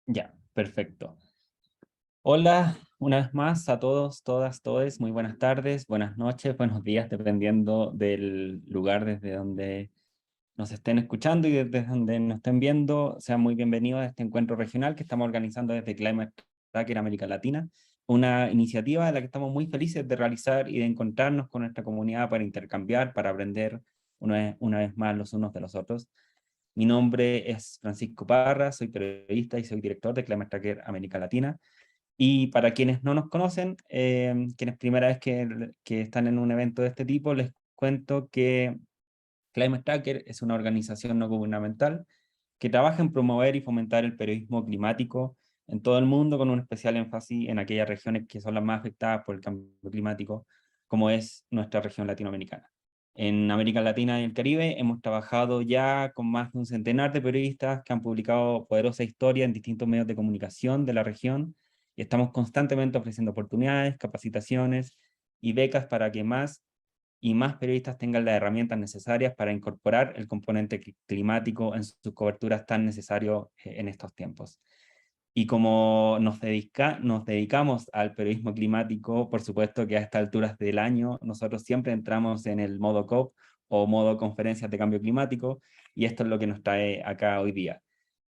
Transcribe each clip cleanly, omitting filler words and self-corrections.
Ya, perfecto. Hola, una vez más a todos, todas, todes. Muy buenas tardes, buenas noches, buenos días, dependiendo del lugar desde donde nos estén escuchando y desde donde nos estén viendo. Sean muy bienvenidos a este encuentro regional que estamos organizando desde Climate Tracker América Latina, una iniciativa de la que estamos muy felices de realizar y de encontrarnos con nuestra comunidad para intercambiar, para aprender una vez más los unos de los otros. Mi nombre es Francisco Parra, soy periodista y soy director de Climate Tracker América Latina. Y para quienes no nos conocen, quienes primera vez que están en un evento de este tipo, les cuento que Climate Tracker es una organización no gubernamental que trabaja en promover y fomentar el periodismo climático en todo el mundo, con un especial énfasis en aquellas regiones que son las más afectadas por el cambio climático, como es nuestra región latinoamericana. En América Latina y el Caribe hemos trabajado ya con más de un centenar de periodistas que han publicado poderosa historia en distintos medios de comunicación de la región, y estamos constantemente ofreciendo oportunidades, capacitaciones y becas para que más y más periodistas tengan las herramientas necesarias para incorporar el componente climático en sus coberturas tan necesario en estos tiempos. Y como nos dedicamos al periodismo climático, por supuesto que a estas alturas del año nosotros siempre entramos en el modo COP o modo conferencias de cambio climático, y esto es lo que nos trae acá hoy día.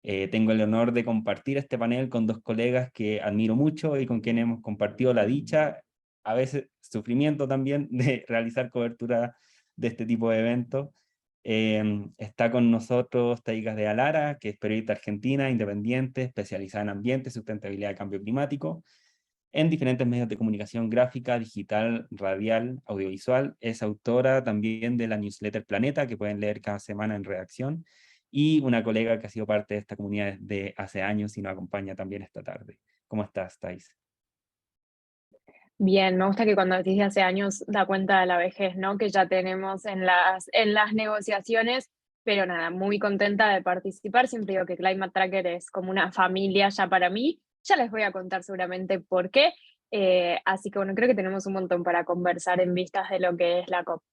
Tengo el honor de compartir este panel con dos colegas que admiro mucho y con quienes hemos compartido la dicha, a veces sufrimiento también, de realizar cobertura de este tipo de eventos. Está con nosotros Taigas de Alara, que es periodista argentina, independiente, especializada en ambiente, sustentabilidad y cambio climático, en diferentes medios de comunicación gráfica, digital, radial, audiovisual. Es autora también de la newsletter Planeta, que pueden leer cada semana en redacción, y una colega que ha sido parte de esta comunidad desde hace años y nos acompaña también esta tarde. ¿Cómo estás, Thais? Bien, me gusta que cuando decís de hace años da cuenta de la vejez, ¿no? Que ya tenemos en las negociaciones, pero nada, muy contenta de participar. Siempre digo que Climate Tracker es como una familia ya para mí. Ya les voy a contar seguramente por qué. Así que bueno, creo que tenemos un montón para conversar en vistas de lo que es la COP.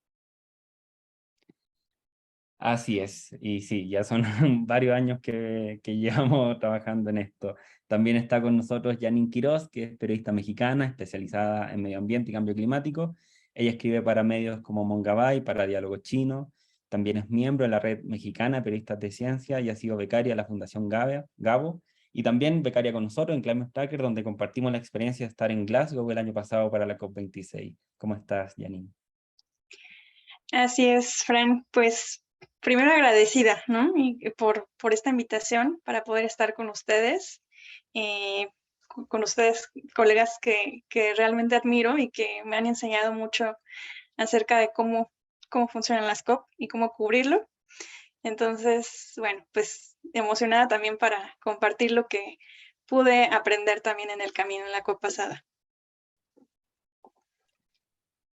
Así es, y sí, ya son varios años que llevamos trabajando en esto. También está con nosotros Janine Quiroz, que es periodista mexicana especializada en medio ambiente y cambio climático. Ella escribe para medios como Mongabay, para Diálogo Chino. También es miembro de la Red Mexicana de Periodistas de Ciencia y ha sido becaria de la Fundación Gabo. Y también becaria con nosotros en Climate Tracker, donde compartimos la experiencia de estar en Glasgow el año pasado para la COP26. ¿Cómo estás, Janine? Así es, Fran. Pues primero agradecida, ¿no? Y por esta invitación para poder estar con ustedes, con ustedes, colegas que realmente admiro y que me han enseñado mucho acerca de cómo funcionan las COP y cómo cubrirlo. Entonces, bueno, pues emocionada también para compartir lo que pude aprender también en el camino en la COP pasada.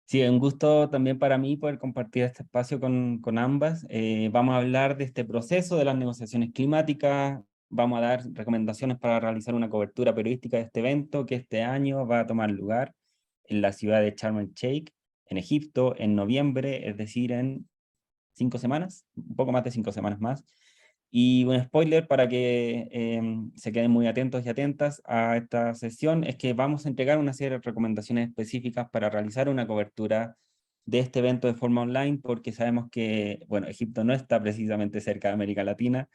Sí, es un gusto también para mí poder compartir este espacio con ambas. Vamos a hablar de este proceso de las negociaciones climáticas, vamos a dar recomendaciones para realizar una cobertura periodística de este evento que este año va a tomar lugar en la ciudad de Sharm el Sheikh, en Egipto, en noviembre, es decir, en 5 semanas, un poco más de 5 semanas más. Y un spoiler para que se queden muy atentos y atentas a esta sesión es que vamos a entregar una serie de recomendaciones específicas para realizar una cobertura de este evento de forma online, porque sabemos que, bueno, Egipto no está precisamente cerca de América Latina,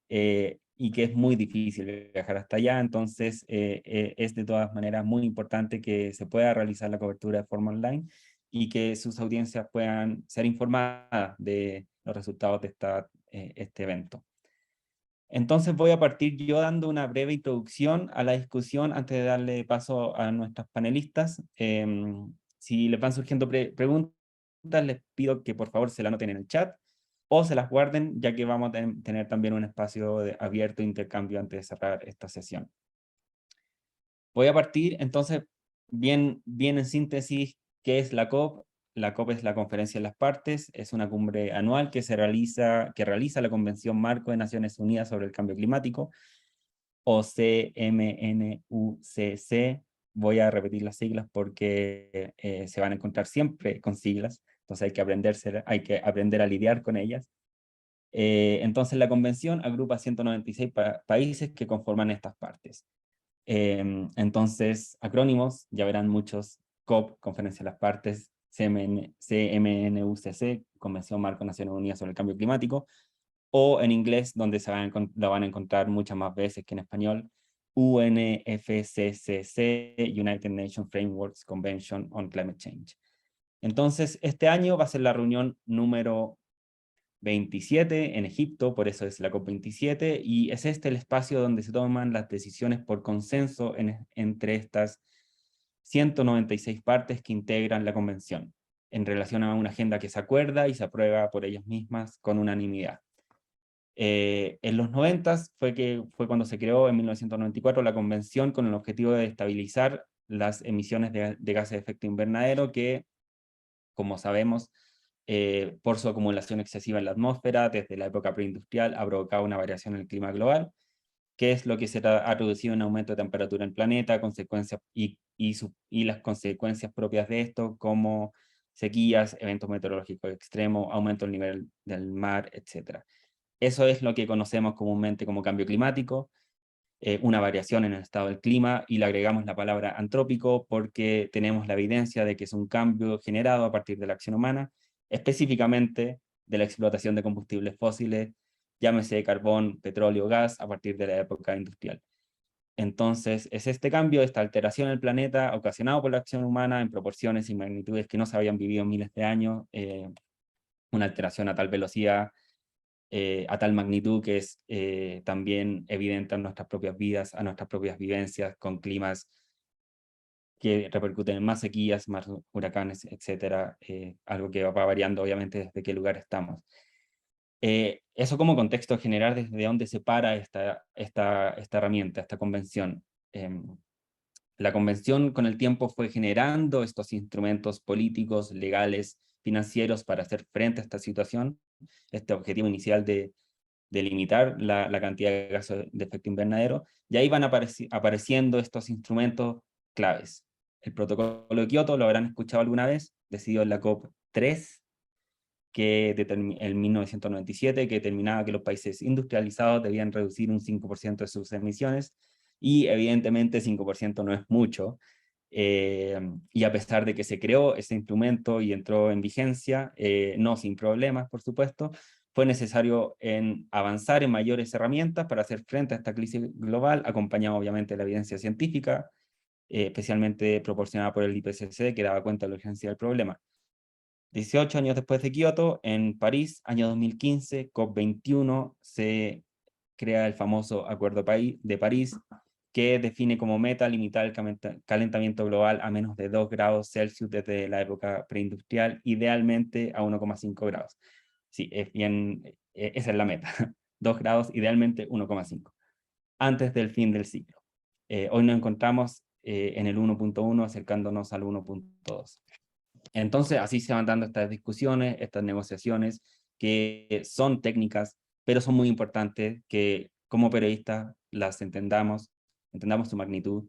y que es muy difícil viajar hasta allá. Entonces es de todas maneras muy importante que se pueda realizar la cobertura de forma online y que sus audiencias puedan ser informadas de los resultados de este evento. Entonces voy a partir yo dando una breve introducción a la discusión antes de darle paso a nuestras panelistas. Si les van surgiendo preguntas, les pido que por favor se la anoten en el chat o se las guarden, ya que vamos a tener también un espacio abierto de intercambio antes de cerrar esta sesión. Voy a partir entonces, bien en síntesis, ¿qué es la COP? La COP es la Conferencia de las Partes, es una cumbre anual que realiza la Convención Marco de Naciones Unidas sobre el Cambio Climático, o CMNUCC. Voy a repetir las siglas porque se van a encontrar siempre con siglas, entonces hay que aprender a lidiar con ellas. Entonces la convención agrupa 196 países que conforman estas partes. Entonces, acrónimos, ya verán muchos: COP, Conferencia de las Partes; CMNUCC, Convención Marco de Naciones Unidas sobre el Cambio Climático, o en inglés, donde lo van a encontrar muchas más veces que en español, UNFCCC, United Nations Framework Convention on Climate Change. Entonces, este año va a ser la reunión número 27 en Egipto, por eso es la COP27, y es este el espacio donde se toman las decisiones por consenso entre estas 196 partes que integran la convención, en relación a una agenda que se acuerda y se aprueba por ellas mismas con unanimidad. En los 90 fue cuando se creó, en 1994, la convención, con el objetivo de estabilizar las emisiones de gases de efecto invernadero que, como sabemos, por su acumulación excesiva en la atmósfera desde la época preindustrial, ha provocado una variación en el clima global, que es lo que ha reducido un aumento de temperatura en el planeta, consecuencias y las consecuencias propias de esto, como sequías, eventos meteorológicos extremos, aumento del nivel del mar, etc. Eso es lo que conocemos comúnmente como cambio climático, una variación en el estado del clima, y le agregamos la palabra antrópico porque tenemos la evidencia de que es un cambio generado a partir de la acción humana, específicamente de la explotación de combustibles fósiles, llámese carbón, petróleo, gas, a partir de la época industrial. Entonces, es este cambio, esta alteración del planeta, ocasionado por la acción humana en proporciones y magnitudes que no se habían vivido en miles de años, una alteración a tal velocidad, a tal magnitud, que es también evidente en nuestras propias vidas, a nuestras propias vivencias, con climas que repercuten en más sequías, más huracanes, etcétera, algo que va variando obviamente desde qué lugar estamos. Eso como contexto general desde dónde se para esta herramienta, esta convención. La convención con el tiempo fue generando estos instrumentos políticos, legales, financieros para hacer frente a esta situación, este objetivo inicial de limitar la cantidad de gases de efecto invernadero, y ahí van apareciendo estos instrumentos claves. El protocolo de Kioto, lo habrán escuchado alguna vez, decidido en la COP3, que en 1997, que determinaba que los países industrializados debían reducir un 5% de sus emisiones, y evidentemente 5% no es mucho, y a pesar de que se creó ese instrumento y entró en vigencia, no sin problemas, por supuesto, fue necesario avanzar en mayores herramientas para hacer frente a esta crisis global, acompañado obviamente de la evidencia científica, especialmente proporcionada por el IPCC, que daba cuenta de la urgencia del problema. 18 años después de Kioto, en París, año 2015, COP21, se crea el famoso Acuerdo de París, que define como meta limitar el calentamiento global a menos de 2 grados Celsius desde la época preindustrial, idealmente a 1,5 grados. Sí, es bien, esa es la meta, 2 grados, idealmente 1,5, antes del fin del ciclo. Hoy nos encontramos en el 1.1, acercándonos al 1.2. Entonces, así se van dando estas discusiones, estas negociaciones, que son técnicas, pero son muy importantes que como periodistas las entendamos su magnitud,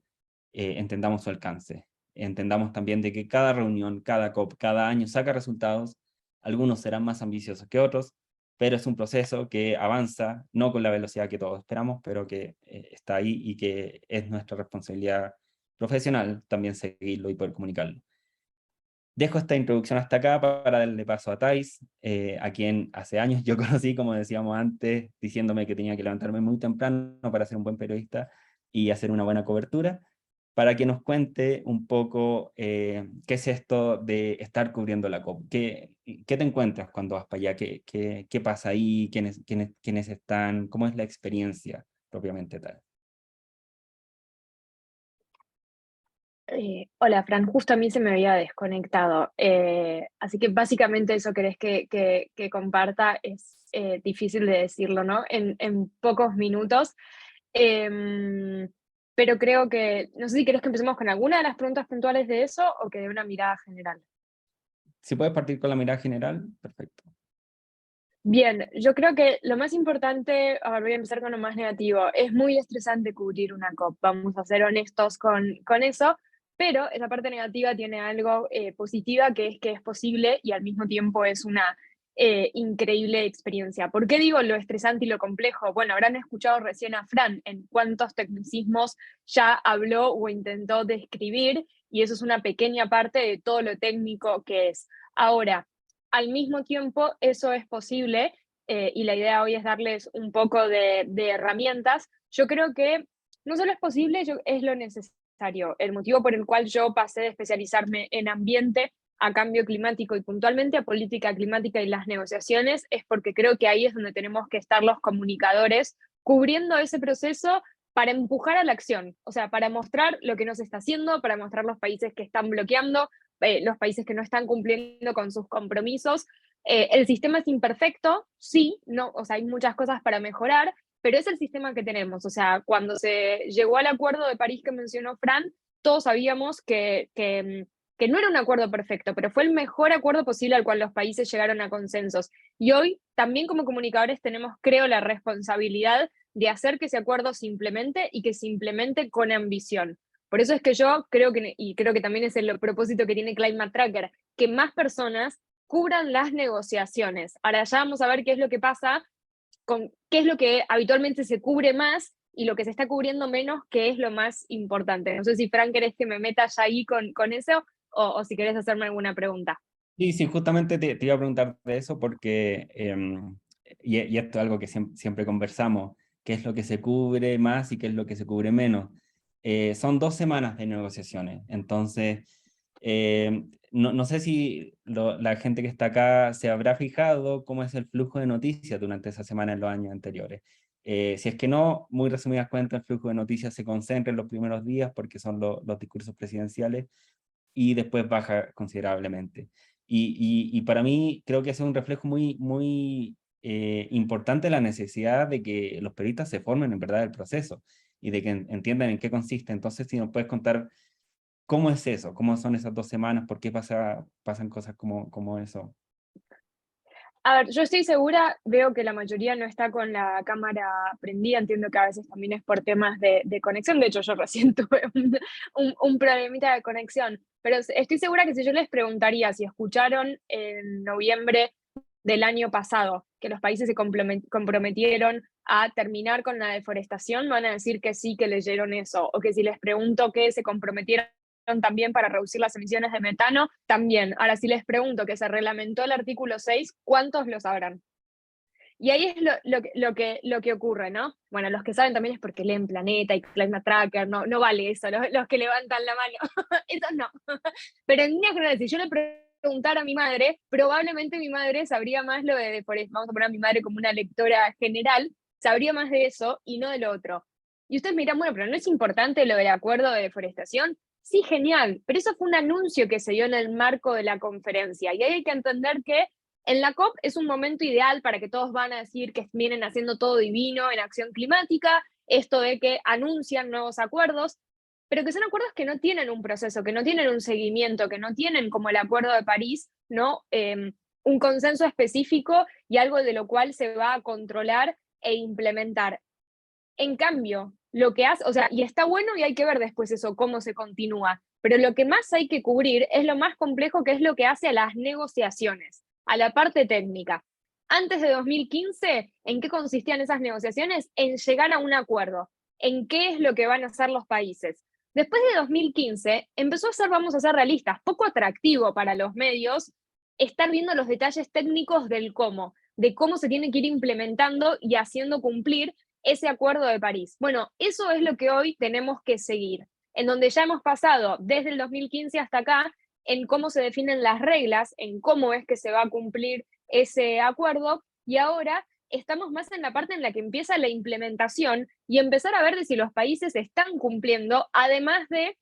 entendamos su alcance, entendamos también de que cada reunión, cada COP, cada año saca resultados. Algunos serán más ambiciosos que otros, pero es un proceso que avanza, no con la velocidad que todos esperamos, pero que está ahí, y que es nuestra responsabilidad profesional también seguirlo y poder comunicarlo. Dejo esta introducción hasta acá para darle paso a Thais, a quien hace años yo conocí, como decíamos antes, diciéndome que tenía que levantarme muy temprano para ser un buen periodista y hacer una buena cobertura, para que nos cuente un poco qué es esto de estar cubriendo la COP. ¿Qué te encuentras cuando vas para allá? ¿Qué pasa ahí? ¿Quiénes están? ¿Cómo es la experiencia propiamente tal? Hola, Fran, justo a mí se me había desconectado. Así que básicamente eso querés que comparta. Es difícil de decirlo, ¿no? En pocos minutos. Em, pero creo que, no sé si querés que empecemos con alguna de las preguntas puntuales de eso o que de una mirada general. Si puedes partir con la mirada general, perfecto. Bien, yo creo que lo más importante, a ver, voy a empezar con lo más negativo. Es muy estresante cubrir una COP, vamos a ser honestos con eso, pero esa parte negativa tiene algo positiva, que es posible, y al mismo tiempo es una increíble experiencia. ¿Por qué digo lo estresante y lo complejo? Bueno, habrán escuchado recién a Fran en cuántos tecnicismos ya habló o intentó describir, y eso es una pequeña parte de todo lo técnico que es. Ahora, al mismo tiempo, eso es posible, y la idea hoy es darles un poco de herramientas. Yo creo que no solo es posible, es lo necesario. El motivo por el cual yo pasé de especializarme en ambiente a cambio climático y puntualmente a política climática y las negociaciones es porque creo que ahí es donde tenemos que estar los comunicadores cubriendo ese proceso para empujar a la acción, o sea, para mostrar lo que no se está haciendo, para mostrar los países que están bloqueando, los países que no están cumpliendo con sus compromisos. El sistema es imperfecto, sí, no, o sea, hay muchas cosas para mejorar, pero es el sistema que tenemos. O sea, cuando se llegó al acuerdo de París que mencionó Fran, todos sabíamos que no era un acuerdo perfecto, pero fue el mejor acuerdo posible al cual los países llegaron a consensos. Y hoy también como comunicadores tenemos, creo, la responsabilidad de hacer que ese acuerdo se implemente y que se implemente con ambición. Por eso es que yo creo que, y creo que también es el propósito que tiene Climate Tracker, que más personas cubran las negociaciones. Ahora ya vamos a ver qué es lo que pasa, con qué es lo que habitualmente se cubre más y lo que se está cubriendo menos, que es lo más importante. No sé si, Fran, querés que me meta ya ahí con eso, o si querés hacerme alguna pregunta. Sí, sí, justamente te iba a preguntar de eso porque, y esto es algo que siempre conversamos, qué es lo que se cubre más y qué es lo que se cubre menos. Son 2 semanas de negociaciones, entonces no sé si la gente que está acá se habrá fijado cómo es el flujo de noticias durante esa semana en los años anteriores. Si es que no, muy resumidas cuentas, el flujo de noticias se concentra en los primeros días porque son los discursos presidenciales y después baja considerablemente. Y para mí creo que es un reflejo muy importante la necesidad de que los periodistas se formen en verdad el proceso y de que entiendan en qué consiste. Entonces, si nos puedes contar cómo es eso, cómo son esas 2 semanas, por qué pasan cosas como eso. A ver, yo estoy segura, veo que la mayoría no está con la cámara prendida, entiendo que a veces también es por temas de conexión, de hecho yo recién tuve un problemita de conexión, pero estoy segura que si yo les preguntaría si escucharon en noviembre del año pasado que los países se comprometieron a terminar con la deforestación, van a decir que sí, que leyeron eso, o que si les pregunto qué se comprometieron también para reducir las emisiones de metano, también. Ahora, si les pregunto que se reglamentó el artículo 6, ¿cuántos lo sabrán? Y ahí es lo que ocurre, ¿no? Bueno, los que saben también es porque leen Planeta y Climate Tracker, no vale eso, los que levantan la mano, esos no. Pero en líneas generales, si yo le preguntara a mi madre, probablemente mi madre sabría más lo de deforestación, vamos a poner a mi madre como una lectora general, sabría más de eso y no de lo otro. Y ustedes me dirán, bueno, pero ¿no es importante lo del acuerdo de deforestación? Sí, genial, pero eso fue un anuncio que se dio en el marco de la conferencia, y ahí hay que entender que en la COP es un momento ideal para que todos van a decir que vienen haciendo todo divino en acción climática, esto de que anuncian nuevos acuerdos, pero que son acuerdos que no tienen un proceso, que no tienen un seguimiento, que no tienen, como el Acuerdo de París, ¿no? Un consenso específico y algo de lo cual se va a controlar e implementar. En cambio, lo que hace, o sea, y está bueno y hay que ver después eso, cómo se continúa, pero lo que más hay que cubrir es lo más complejo, que es lo que hace a las negociaciones, a la parte técnica. Antes de 2015, ¿en qué consistían esas negociaciones? En llegar a un acuerdo, en qué es lo que van a hacer los países. Después de 2015, empezó a ser, vamos a ser realistas, poco atractivo para los medios estar viendo los detalles técnicos del cómo, de cómo se tiene que ir implementando y haciendo cumplir ese acuerdo de París. Bueno, eso es lo que hoy tenemos que seguir, en donde ya hemos pasado desde el 2015 hasta acá en cómo se definen las reglas, en cómo es que se va a cumplir ese acuerdo, y ahora estamos más en la parte en la que empieza la implementación y empezar a ver de si los países están cumpliendo, además de,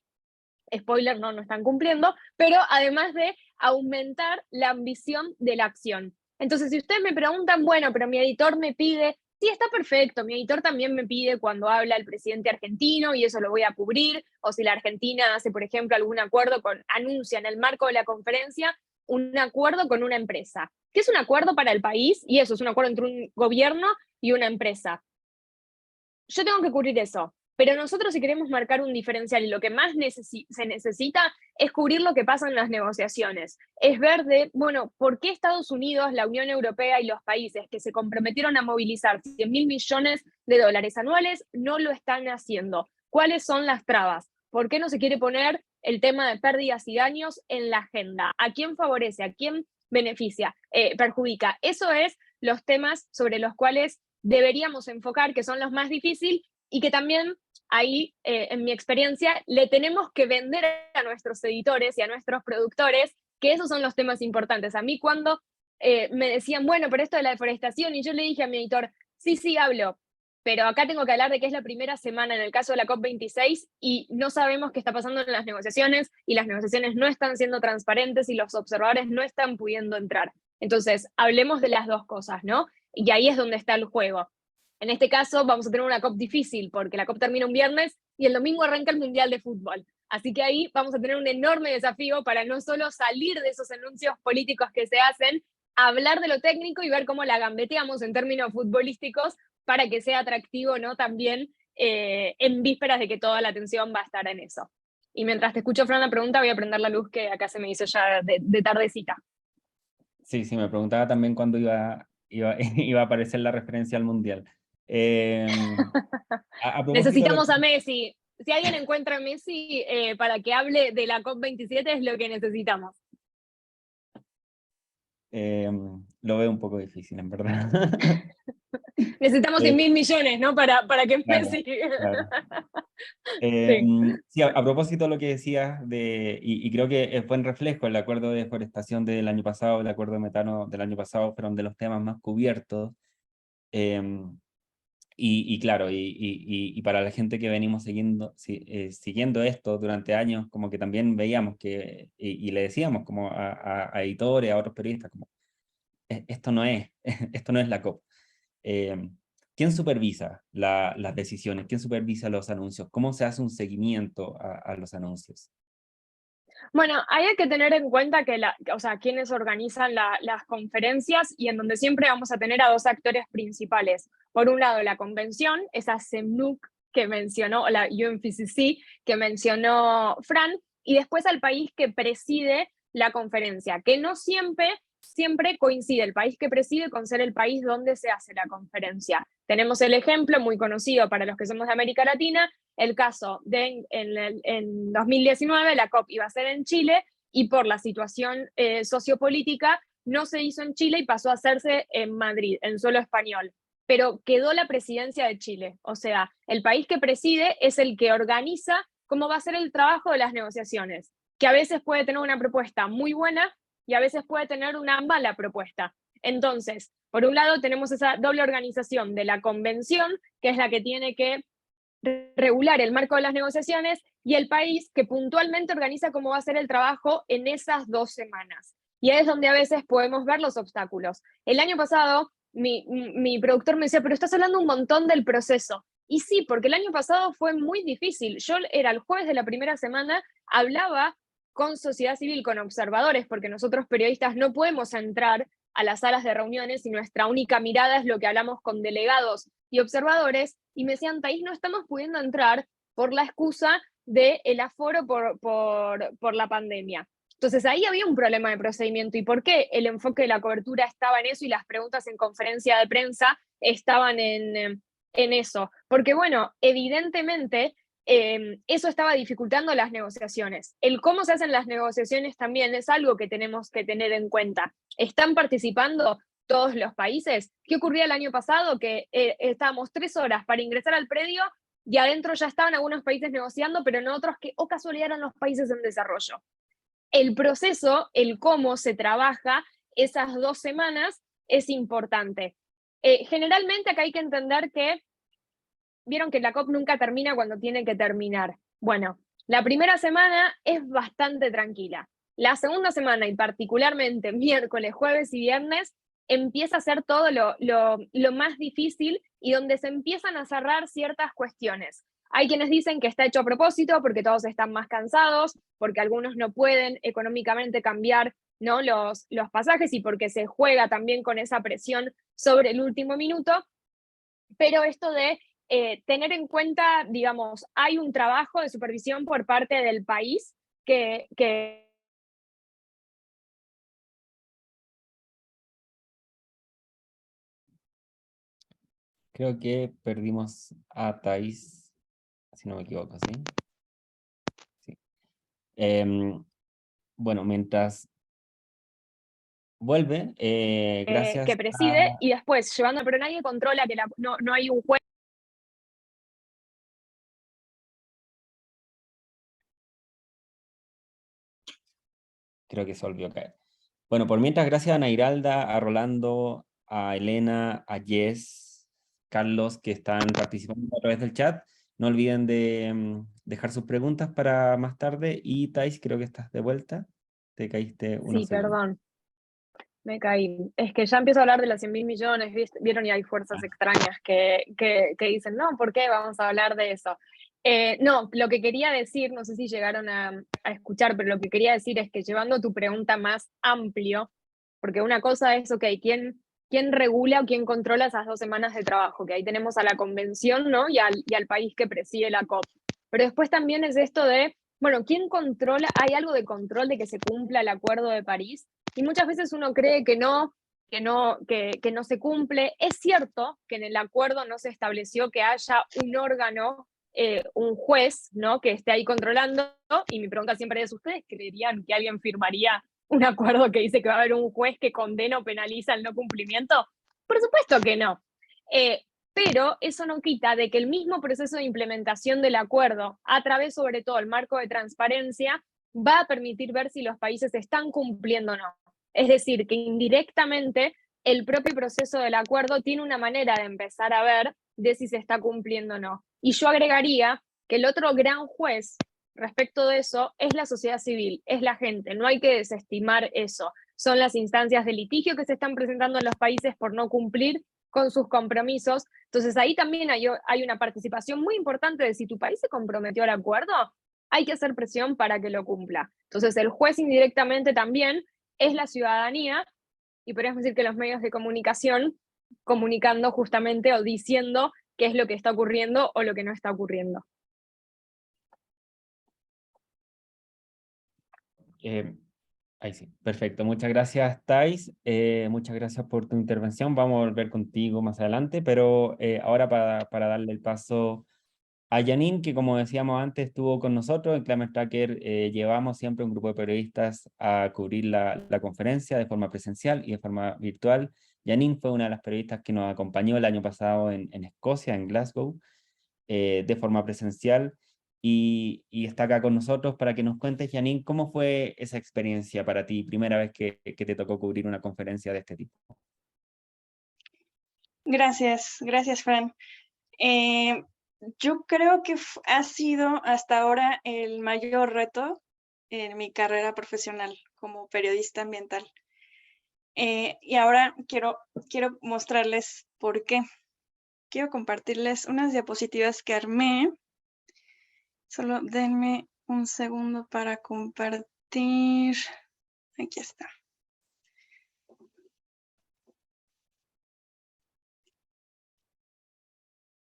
spoiler, no están cumpliendo, pero además de aumentar la ambición de la acción. Entonces, si ustedes me preguntan, bueno, pero mi editor me pide, sí, está perfecto, mi editor también me pide cuando habla el presidente argentino y eso lo voy a cubrir, o si la Argentina hace, por ejemplo, algún acuerdo anuncia en el marco de la conferencia un acuerdo con una empresa, que es un acuerdo para el país, y eso es un acuerdo entre un gobierno y una empresa. Yo tengo que cubrir eso. pero nosotros si queremos marcar un diferencial y lo que más se necesita es cubrir lo que pasa en las negociaciones, es ver de, bueno, ¿por qué Estados Unidos, la Unión Europea y los países que se comprometieron a movilizar 100.000 millones de dólares anuales no lo están haciendo? ¿Cuáles son las trabas? ¿Por qué no se quiere poner el tema de pérdidas y daños en la agenda? ¿A quién favorece? ¿A quién beneficia? Perjudica. Eso es los temas sobre los cuales deberíamos enfocar, que son los más difíciles y que también ahí, en mi experiencia, le tenemos que vender a nuestros editores y a nuestros productores que esos son los temas importantes. A mí cuando me decían, bueno, pero esto de la deforestación, y yo le dije a mi editor, sí, hablo, pero acá tengo que hablar de que es la primera semana en el caso de la COP26 y no sabemos qué está pasando en las negociaciones y las negociaciones no están siendo transparentes y los observadores no están pudiendo entrar. Entonces, hablemos de las dos cosas, ¿no? Y ahí es donde está el juego. En este caso vamos a tener una COP difícil porque la COP termina un viernes y el domingo arranca el Mundial de Fútbol. Así que ahí vamos a tener un enorme desafío para no solo salir de esos anuncios políticos que se hacen, hablar de lo técnico y ver cómo la gambeteamos en términos futbolísticos para que sea atractivo, ¿no? También en vísperas de que toda la atención va a estar en eso. Y mientras te escucho, Fran, la pregunta, voy a prender la luz que acá se me hizo ya de tardecita. Sí, me preguntaba también cuándo iba a aparecer la referencia al Mundial. A propósito Necesitamos a Messi. Si alguien encuentra a Messi para que hable de la COP27 es lo que necesitamos. lo veo un poco difícil, en verdad. Necesitamos 100.000 millones, ¿no? Para que Claro, Messi... claro. Sí. Sí, a propósito de lo que decías, y creo que es buen reflejo, el acuerdo de deforestación del año pasado, el acuerdo de metano del año pasado fueron de los temas más cubiertos. Y claro, y para la gente que venimos siguiendo esto durante años, como que también veíamos que, y le decíamos como a editores, a otros periodistas, como, esto no es, esto no es la COP. ¿Quién supervisa las decisiones? ¿Quién supervisa los anuncios? ¿Cómo se hace un seguimiento a los anuncios? Bueno, hay que tener en cuenta que quienes organizan las conferencias y en donde siempre vamos a tener a dos actores principales. Por un lado, la convención, esa CEMNUC que mencionó, la UNFCCC que mencionó Fran, y después al país que preside la conferencia, que no siempre coincide el país que preside con ser el país donde se hace la conferencia. Tenemos el ejemplo muy conocido para los que somos de América Latina, el caso de en 2019 la COP iba a ser en Chile y por la situación sociopolítica no se hizo en Chile y pasó a hacerse en Madrid, en suelo español. Pero quedó la presidencia de Chile, o sea, el país que preside es el que organiza cómo va a ser el trabajo de las negociaciones, que a veces puede tener una propuesta muy buena y a veces puede tener una mala propuesta. Entonces, por un lado tenemos esa doble organización de la convención, que es la que tiene que regular el marco de las negociaciones, y el país que puntualmente organiza cómo va a ser el trabajo en esas 2 semanas. Y es donde a veces podemos ver los obstáculos. El año pasado, mi productor me decía, pero estás hablando un montón del proceso. Y sí, porque el año pasado fue muy difícil. Yo era el jueves de la primera semana, hablaba con sociedad civil, con observadores, porque nosotros periodistas no podemos entrar a las salas de reuniones y nuestra única mirada es lo que hablamos con delegados y observadores, y me decían, Thaís, no estamos pudiendo entrar por la excusa del aforo por la pandemia. Entonces ahí había un problema de procedimiento. ¿Y por qué el enfoque de la cobertura estaba en eso y las preguntas en conferencia de prensa estaban en eso? Porque bueno, evidentemente eso estaba dificultando las negociaciones. El cómo se hacen las negociaciones también es algo que tenemos que tener en cuenta. ¿Están participando todos los países? ¿Qué ocurría el año pasado? Que estábamos 3 horas para ingresar al predio y adentro ya estaban algunos países negociando, pero en otros que, oh casualidad, eran los países en desarrollo. El proceso, el cómo se trabaja esas 2 semanas es importante. Generalmente acá hay que entender que vieron que la COP nunca termina cuando tiene que terminar. Bueno, la primera semana es bastante tranquila. La segunda semana, y particularmente miércoles, jueves y viernes, empieza a ser todo lo más difícil y donde se empiezan a cerrar ciertas cuestiones. Hay quienes dicen que está hecho a propósito porque todos están más cansados, porque algunos no pueden económicamente cambiar, ¿no? los pasajes y porque se juega también con esa presión sobre el último minuto. Pero esto de tener en cuenta, digamos, hay un trabajo de supervisión por parte del país que Creo que perdimos a Thais, si no me equivoco, ¿sí? Sí. Bueno, mientras vuelve, que gracias preside a... y después llevando, pero nadie controla que no hay un juez. Creo que se volvió a caer. Bueno, por mientras, gracias a Nairalda, a Rolando, a Elena, a Jess, Carlos, que están participando a través del chat. No olviden de dejar sus preguntas para más tarde. Y Thais, creo que estás de vuelta. Te caíste Sí, unos segundos. perdón, me caí. Es que ya empiezo a hablar de los 100.000 millones, ¿vieron? Y hay fuerzas Ah, extrañas que dicen, no, ¿por qué vamos a hablar de eso? No, lo que quería decir, no sé si llegaron a escuchar, pero lo que quería decir es que llevando tu pregunta más amplio, porque una cosa es, ok, ¿quién regula o quién controla esas 2 semanas de trabajo? Que ahí tenemos a la convención, ¿no? Y al país que preside la COP. Pero después también es esto de, bueno, ¿quién controla? ¿Hay algo de control de que se cumpla el Acuerdo de París? Y muchas veces uno cree que no se cumple. Es cierto que en el acuerdo no se estableció que haya un órgano, un juez, ¿no? Que esté ahí controlando. Y mi pregunta siempre es, ¿ustedes creerían que alguien firmaría un acuerdo que dice que va a haber un juez que condena o penaliza el no cumplimiento? Por supuesto que no. Pero eso no quita de que el mismo proceso de implementación del acuerdo, a través sobre todo el marco de transparencia, va a permitir ver si los países están cumpliendo o no. Es decir, que indirectamente el propio proceso del acuerdo tiene una manera de empezar a ver de si se está cumpliendo o no. Y yo agregaría que el otro gran juez respecto de eso es la sociedad civil, es la gente, no hay que desestimar eso. Son las instancias de litigio que se están presentando en los países por no cumplir con sus compromisos. Entonces ahí también hay una participación muy importante de si tu país se comprometió al acuerdo, hay que hacer presión para que lo cumpla. Entonces el juez indirectamente también es la ciudadanía y podríamos decir que los medios de comunicación comunicando justamente o diciendo qué es lo que está ocurriendo o lo que no está ocurriendo. eh, ahí sí, perfecto. Muchas gracias, Thais. Muchas gracias por tu intervención. Vamos a volver contigo más adelante, pero ahora para darle el paso a Janine, que como decíamos antes, estuvo con nosotros en Climate Tracker. Llevamos siempre un grupo de periodistas a cubrir la conferencia de forma presencial y de forma virtual. Janine fue una de las periodistas que nos acompañó el año pasado en Escocia, en Glasgow, de forma presencial. Y está acá con nosotros para que nos cuentes, Janine, cómo fue esa experiencia para ti, primera vez que te tocó cubrir una conferencia de este tipo. Gracias, Fran. Yo creo que ha sido hasta ahora el mayor reto en mi carrera profesional como periodista ambiental. Y ahora quiero mostrarles por qué. Quiero compartirles unas diapositivas que armé. Solo denme un segundo para compartir. Aquí está.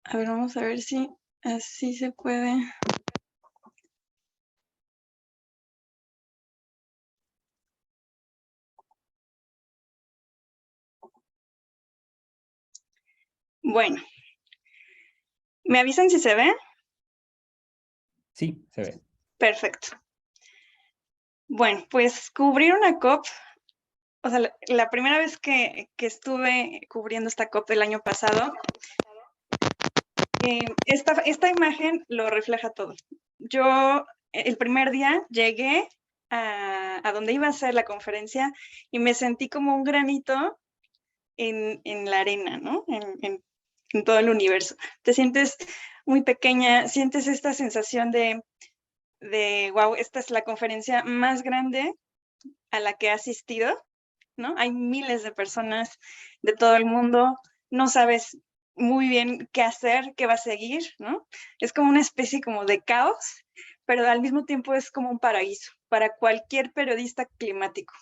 A ver, vamos a ver si así se puede. Bueno, ¿me avisan si se ve? Sí, se ve. Perfecto. Bueno, pues cubrir una COP, o sea, la primera vez que estuve cubriendo esta COP el año pasado, esta imagen lo refleja todo. Yo el primer día llegué a donde iba a ser la conferencia y me sentí como un granito en la arena, ¿no? En todo el universo. Te sientes muy pequeña, sientes esta sensación de wow, esta es la conferencia más grande a la que he asistido, ¿no? Hay miles de personas de todo el mundo, no sabes muy bien qué hacer, qué va a seguir, ¿no? Es como una especie como de caos, pero al mismo tiempo es como un paraíso para cualquier periodista climático.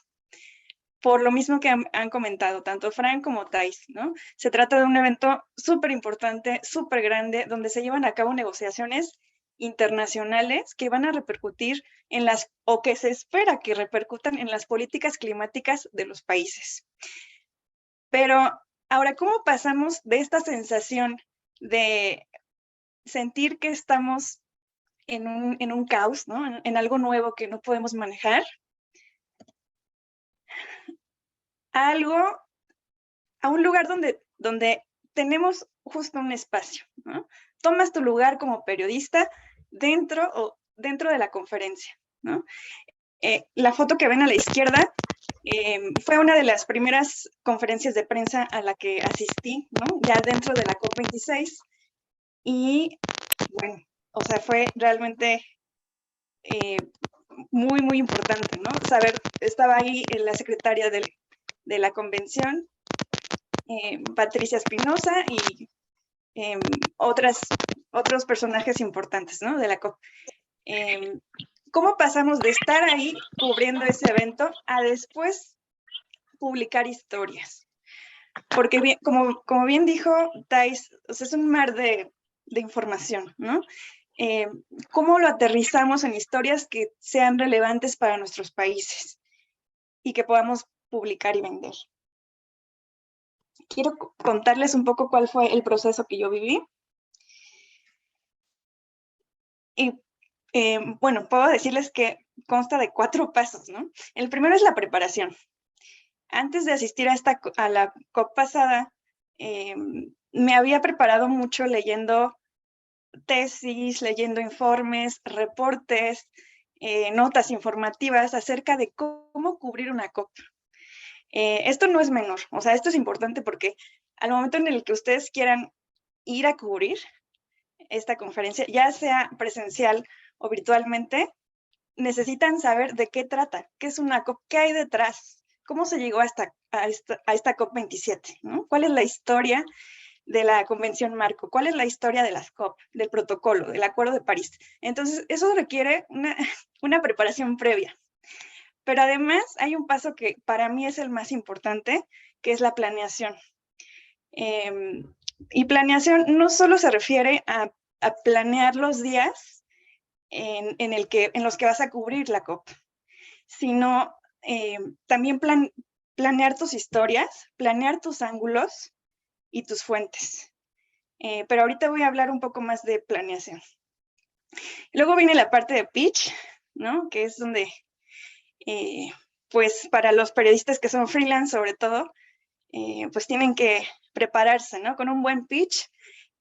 por lo mismo que han comentado tanto Fran como Thais, ¿no? Se trata de un evento súper importante, súper grande, donde se llevan a cabo negociaciones internacionales que van a repercutir en o que se espera que repercutan en las políticas climáticas de los países. Pero ahora, ¿cómo pasamos de esta sensación de sentir que estamos en un caos, ¿no? En algo nuevo que no podemos manejar, a un lugar donde tenemos justo un espacio, ¿no? Tomas tu lugar como periodista dentro de la conferencia, ¿no? La foto que ven a la izquierda fue una de las primeras conferencias de prensa a la que asistí, ¿no? Ya dentro de la COP26. Y bueno, o sea, fue realmente muy, muy importante, ¿no? Saber, estaba ahí la secretaria de la convención, Patricia Espinosa, y otros personajes importantes, ¿no? De la COP. ¿Cómo pasamos de estar ahí cubriendo ese evento a después publicar historias? Porque bien, como bien dijo Thais, o sea, es un mar de información, ¿no? ¿Cómo lo aterrizamos en historias que sean relevantes para nuestros países y que podamos publicar y vender? Quiero contarles un poco cuál fue el proceso que yo viví. Y bueno, puedo decirles que consta de 4 pasos, ¿no? El primero es la preparación. Antes de asistir a la COP pasada, me había preparado mucho leyendo tesis, leyendo informes, reportes, notas informativas acerca de cómo cubrir una COP. Esto no es menor, o sea, esto es importante porque al momento en el que ustedes quieran ir a cubrir esta conferencia, ya sea presencial o virtualmente, necesitan saber de qué trata, qué es una COP, qué hay detrás, cómo se llegó a esta COP27, ¿no? ¿Cuál es la historia de la Convención Marco? ¿Cuál es la historia de las COP, del protocolo, del Acuerdo de París? Entonces, eso requiere una preparación previa. Pero además hay un paso que para mí es el más importante, que es la planeación. Y planeación no solo se refiere a planear los días en los que vas a cubrir la COP, sino también planear tus historias, planear tus ángulos y tus fuentes. Pero ahorita voy a hablar un poco más de planeación. Luego viene la parte de pitch, ¿no? Que es donde, pues para los periodistas que son freelance sobre todo, pues tienen que prepararse, ¿no? Con un buen pitch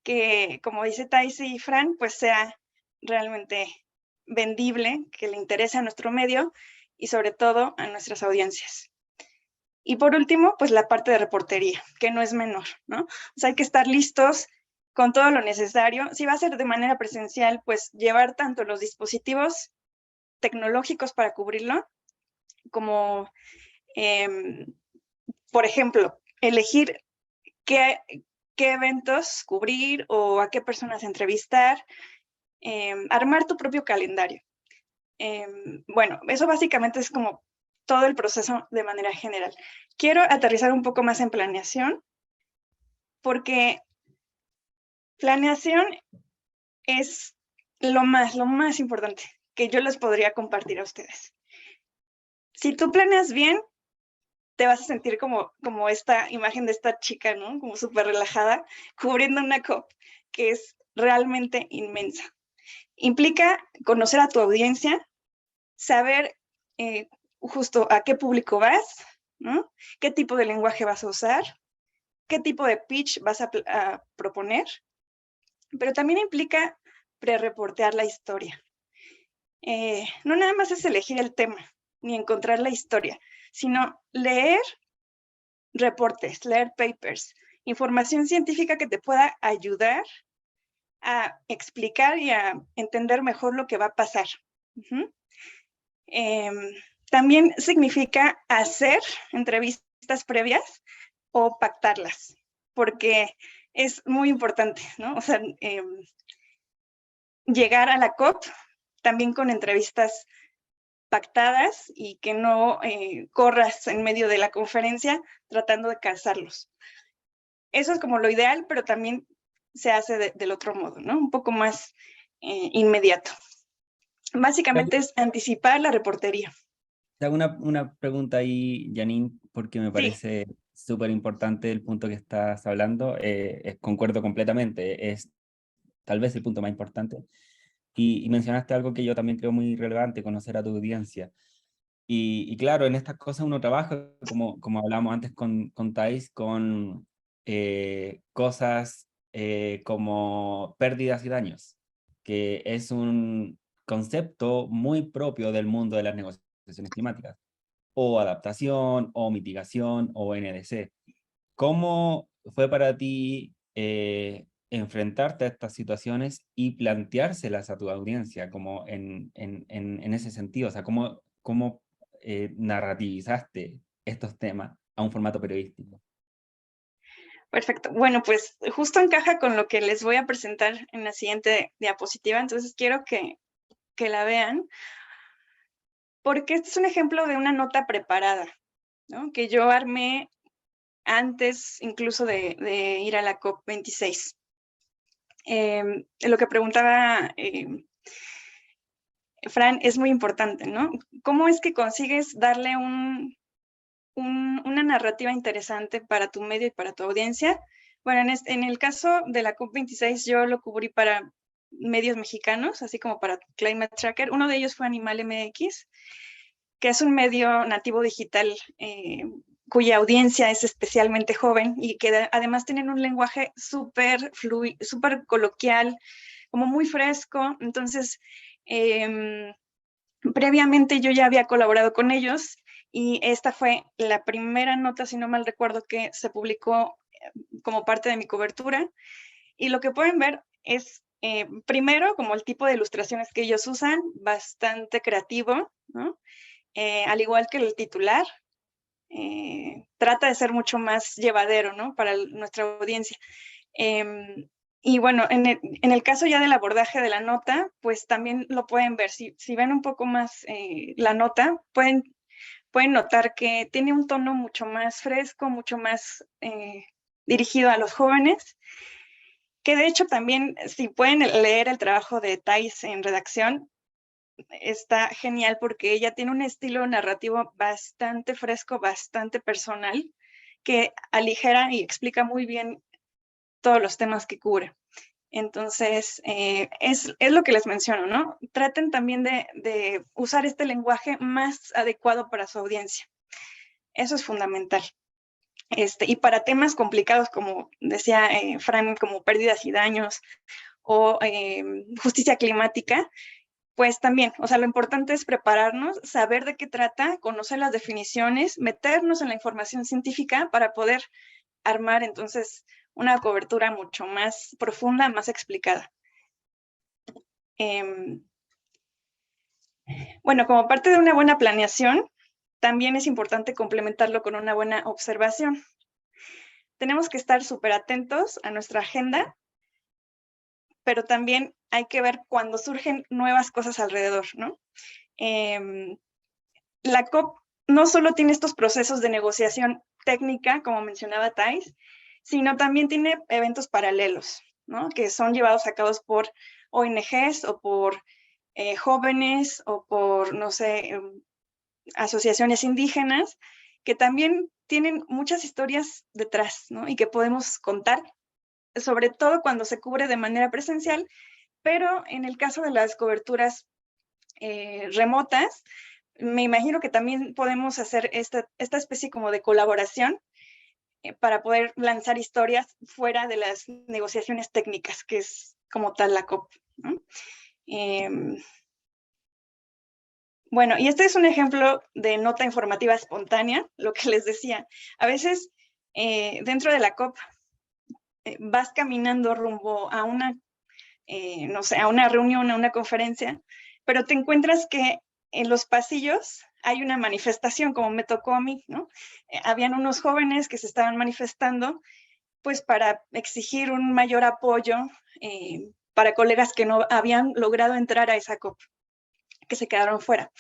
que, como dice Thais y Fran, pues sea realmente vendible, que le interese a nuestro medio y sobre todo a nuestras audiencias. Y por último, pues la parte de reportería, que no es menor, ¿no? O sea, hay que estar listos con todo lo necesario. Si va a ser de manera presencial, pues llevar tanto los dispositivos tecnológicos para cubrirlo, como, por ejemplo, elegir qué eventos cubrir o a qué personas entrevistar, armar tu propio calendario. Bueno, eso básicamente es como todo el proceso de manera general. Quiero aterrizar un poco más en planeación, porque planeación es lo más importante que yo les podría compartir a ustedes. Si tú planeas bien, te vas a sentir como esta imagen de esta chica, ¿no? Como súper relajada, cubriendo una COP que es realmente inmensa. Implica conocer a tu audiencia, saber justo a qué público vas, ¿no? ¿Qué tipo de lenguaje vas a usar? ¿Qué tipo de pitch vas a proponer? Pero también implica pre-reportear la historia. No nada más es elegir el tema, ni encontrar la historia, sino leer reportes, leer papers, información científica que te pueda ayudar a explicar y a entender mejor lo que va a pasar. También significa hacer entrevistas previas o pactarlas, porque es muy importante, ¿no? O sea, llegar a la COP también con entrevistas pactadas y que no corras en medio de la conferencia tratando de calzarlos. Eso es como lo ideal, pero también se hace del otro modo, ¿no? Un poco más inmediato. Básicamente es anticipar la reportería. Te hago una pregunta ahí, Janine, porque me Sí, parece súper importante el punto que estás hablando. Concuerdo completamente, es tal vez el punto más importante. Y mencionaste algo que yo también creo muy relevante, conocer a tu audiencia. Y claro, en estas cosas uno trabaja, como hablamos antes con Thais, con cosas como pérdidas y daños, que es un concepto muy propio del mundo de las negociaciones climáticas, o adaptación, o mitigación, o NDC. ¿Cómo fue para ti enfrentarte a estas situaciones y planteárselas a tu audiencia como en ese sentido? O sea, ¿cómo narrativizaste estos temas a un formato periodístico? perfecto. Bueno, pues justo encaja con lo que les voy a presentar en la siguiente diapositiva, entonces quiero que la vean, porque este es un ejemplo de una nota preparada, ¿no? Que yo armé antes incluso de ir a la COP26. Lo que preguntaba Fran es muy importante, ¿no? ¿Cómo es que consigues darle una narrativa interesante para tu medio y para tu audiencia? Bueno, en el caso de la COP26 yo lo cubrí para medios mexicanos, así como para Climate Tracker. Uno de ellos fue Animal MX, que es un medio nativo digital cuya audiencia es especialmente joven y que además tienen un lenguaje súper coloquial, como muy fresco. Entonces, previamente yo ya había colaborado con ellos y esta fue la primera nota, si no mal recuerdo, que se publicó como parte de mi cobertura. Y lo que pueden ver es, primero, como el tipo de ilustraciones que ellos usan, bastante creativo, ¿no? Al igual que el titular, trata de ser mucho más llevadero, ¿no? Para nuestra audiencia. Y bueno, en el caso ya del abordaje de la nota, pues también lo pueden ver. Si ven un poco más la nota, pueden notar que tiene un tono mucho más fresco, mucho más dirigido a los jóvenes, que de hecho también, si pueden leer el trabajo de Thais en redacción, está genial porque ella tiene un estilo narrativo bastante fresco, bastante personal, que aligera y explica muy bien todos los temas que cubre. Entonces, es lo que les menciono, ¿no? Traten también de usar este lenguaje más adecuado para su audiencia. Eso es fundamental. Y para temas complicados, como decía Fran, como pérdidas y daños o justicia climática, pues también, o sea, lo importante es prepararnos, saber de qué trata, conocer las definiciones, meternos en la información científica para poder armar entonces una cobertura mucho más profunda, más explicada. Bueno, como parte de una buena planeación, también es importante complementarlo con una buena observación. Tenemos que estar súper atentos a nuestra agenda, pero también hay que ver cuando surgen nuevas cosas alrededor, ¿no? La COP no solo tiene estos procesos de negociación técnica, como mencionaba Thais, sino también tiene eventos paralelos, ¿no? Que son llevados a cabo por ONGs o por jóvenes o por, no sé, asociaciones indígenas, que también tienen muchas historias detrás, ¿no? Y que podemos contar, sobre todo cuando se cubre de manera presencial, pero en el caso de las coberturas remotas, me imagino que también podemos hacer esta especie como de colaboración para poder lanzar historias fuera de las negociaciones técnicas, que es como tal la COP, ¿no? Bueno, y este es un ejemplo de nota informativa espontánea, lo que les decía. A veces, dentro de la COP, vas caminando rumbo a una, no sé, a una reunión, a una conferencia, pero te encuentras que en los pasillos hay una manifestación, como me tocó a mí, ¿no? Habían unos jóvenes que se estaban manifestando, pues para exigir un mayor apoyo para colegas que no habían logrado entrar a esa COP. que se quedaron fuera.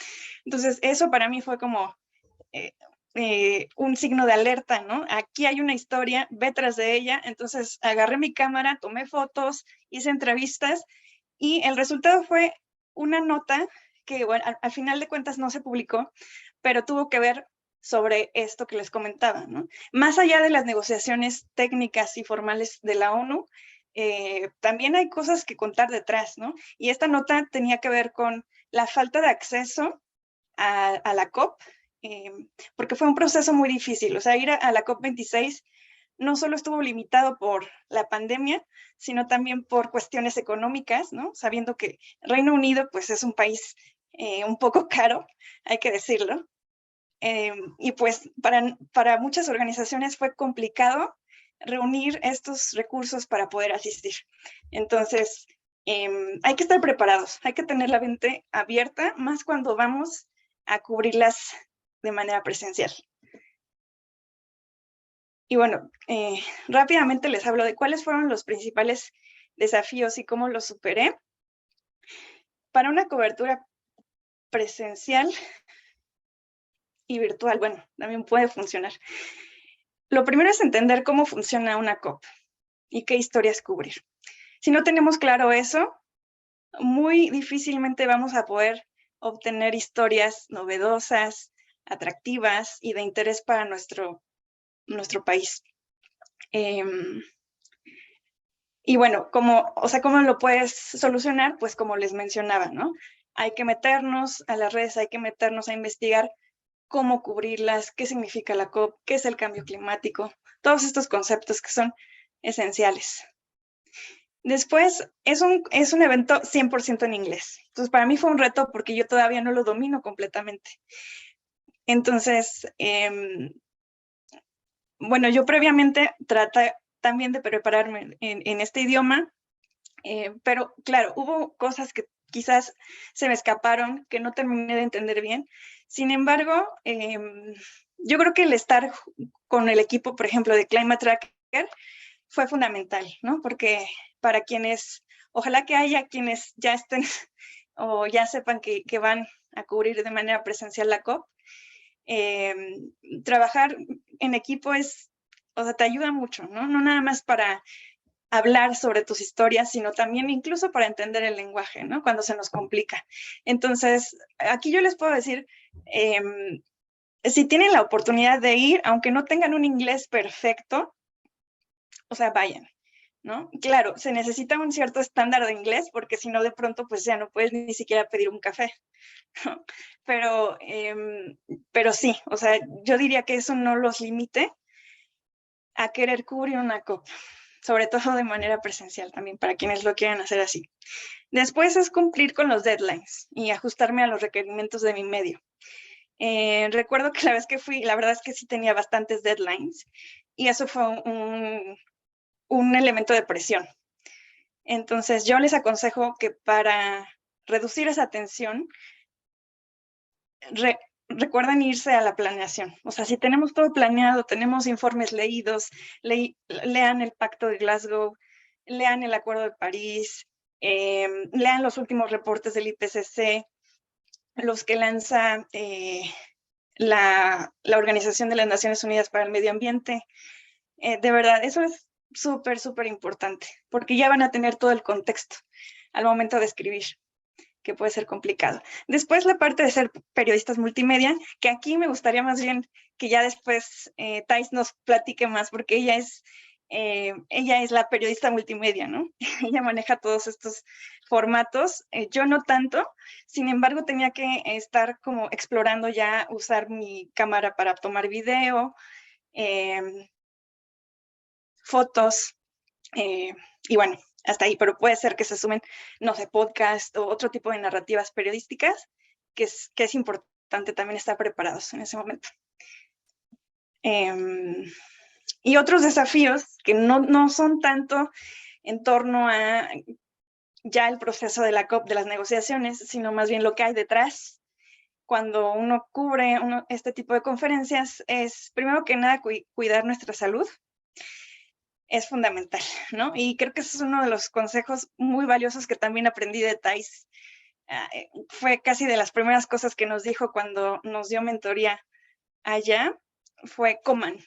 Entonces, eso para mí fue como un signo de alerta, ¿no? Aquí hay una historia, ve tras de ella. Entonces, agarré mi cámara, tomé fotos, hice entrevistas, y el resultado fue una nota que, bueno, al final de cuentas no se publicó, pero tuvo que ver sobre esto que les comentaba, ¿no? Más allá de las negociaciones técnicas y formales de la ONU, también hay cosas que contar detrás, ¿no? Y esta nota tenía que ver con la falta de acceso a la COP, porque fue un proceso muy difícil. O sea, ir a la COP26 no solo estuvo limitado por la pandemia, sino también por cuestiones económicas, ¿no? Sabiendo que Reino Unido, pues, es un país un poco caro, hay que decirlo. Y pues para muchas organizaciones fue complicado reunir estos recursos para poder asistir. Entonces, hay que estar preparados, hay que tener la mente abierta, más cuando vamos a cubrirlas de manera presencial. Y bueno, rápidamente les hablo de cuáles fueron los principales desafíos y cómo los superé. Para una cobertura presencial y virtual, bueno, también puede funcionar. Lo primero es entender cómo funciona una COP y qué historias cubrir. Si no tenemos claro eso, muy difícilmente vamos a poder obtener historias novedosas, atractivas y de interés para nuestro país. Y bueno, ¿cómo lo puedes solucionar? Pues como les mencionaba, ¿no? Hay que meternos a las redes, hay que meternos a investigar cómo cubrirlas, qué significa la COP, qué es el cambio climático, todos estos conceptos que son esenciales. Después, es un evento 100% en inglés. Entonces, para mí fue un reto porque yo todavía no lo domino completamente. Entonces, bueno, yo previamente traté también de prepararme en este idioma, pero claro, hubo cosas que quizás se me escaparon, que no terminé de entender bien. Sin embargo, yo creo que el estar con el equipo, por ejemplo, de Climate Tracker, fue fundamental, ¿no? Porque para quienes, ojalá que haya quienes ya estén o ya sepan que van a cubrir de manera presencial la COP, trabajar en equipo te ayuda mucho, ¿no? No nada más para hablar sobre tus historias, sino también incluso para entender el lenguaje, ¿no? Cuando se nos complica. Entonces, aquí yo les puedo decir, si tienen la oportunidad de ir, aunque no tengan un inglés perfecto, vayan, ¿no? Claro, se necesita un cierto estándar de inglés, porque si no, de pronto, pues ya no puedes ni siquiera pedir un café. Pero sí, yo diría que eso no los limite a querer cubrir una COP, sobre todo de manera presencial también, para quienes lo quieran hacer así. Después es cumplir con los deadlines y ajustarme a los requerimientos de mi medio. Recuerdo que la vez que fui, la verdad es que sí tenía bastantes deadlines y eso fue un elemento de presión. Entonces, yo les aconsejo que para reducir esa tensión, recuerden irse a la planeación. Si tenemos todo planeado, tenemos informes leídos, lean el Pacto de Glasgow, lean el Acuerdo de París, lean los últimos reportes del IPCC, los que lanza la Organización de las Naciones Unidas para el Medio Ambiente. De verdad, eso es súper, súper importante, porque ya van a tener todo el contexto al momento de escribir, que puede ser complicado. Después la parte de ser periodistas multimedia, que aquí me gustaría más bien que ya después Thais nos platique más, porque ella es la periodista multimedia, ¿no? Ella maneja todos estos formatos, yo no tanto, sin embargo tenía que estar como explorando ya usar mi cámara para tomar video, fotos, y bueno, hasta ahí, pero puede ser que se sumen, no sé, podcast o otro tipo de narrativas periodísticas, que es importante también estar preparados en ese momento. Y otros desafíos que no son tanto en torno a ya el proceso de la COP, de las negociaciones, sino más bien lo que hay detrás. Cuando uno cubre este tipo de conferencias, es primero que nada cuidar nuestra salud. Es fundamental, ¿no? Y creo que ese es uno de los consejos muy valiosos que también aprendí de Thais fue casi de las primeras cosas que nos dijo cuando nos dio mentoría allá, fue coman,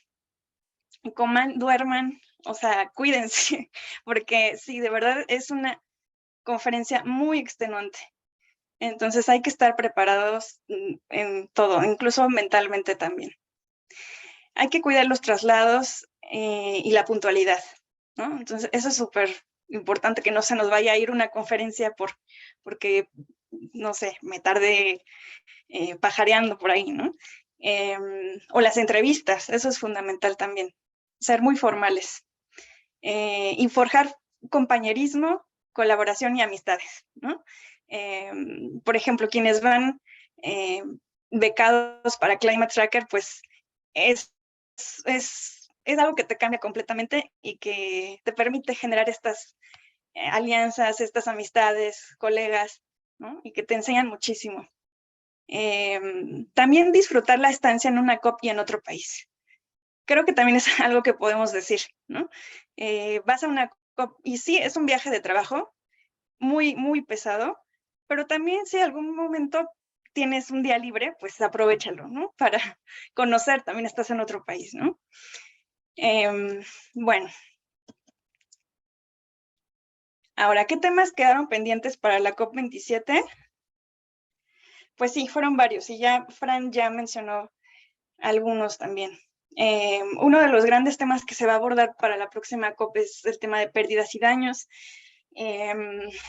duerman, o sea, cuídense, porque sí, de verdad es una conferencia muy extenuante. Entonces hay que estar preparados en todo, incluso mentalmente también. Hay que cuidar los traslados y la puntualidad, ¿no? Entonces eso es súper importante, que no se nos vaya a ir una conferencia porque, no sé, me tardé pajareando por ahí, ¿no? O las entrevistas, eso es fundamental también, ser muy formales. Y forjar compañerismo, colaboración y amistades, ¿no? Por ejemplo, quienes van becados para Climate Tracker, pues es algo que te cambia completamente y que te permite generar estas alianzas, estas amistades, colegas, ¿no? Y que te enseñan muchísimo. También disfrutar la estancia en una COP y en otro país. Creo que también es algo que podemos decir, ¿no? Vas a una COP y sí, es un viaje de trabajo muy, muy pesado, pero también si algún momento tienes un día libre, pues aprovéchalo, ¿no? Para conocer, también estás en otro país, ¿no? Bueno. Ahora, ¿qué temas quedaron pendientes para la COP27? Pues sí, fueron varios y ya Fran ya mencionó algunos también. Uno de los grandes temas que se va a abordar para la próxima COP es el tema de pérdidas y daños.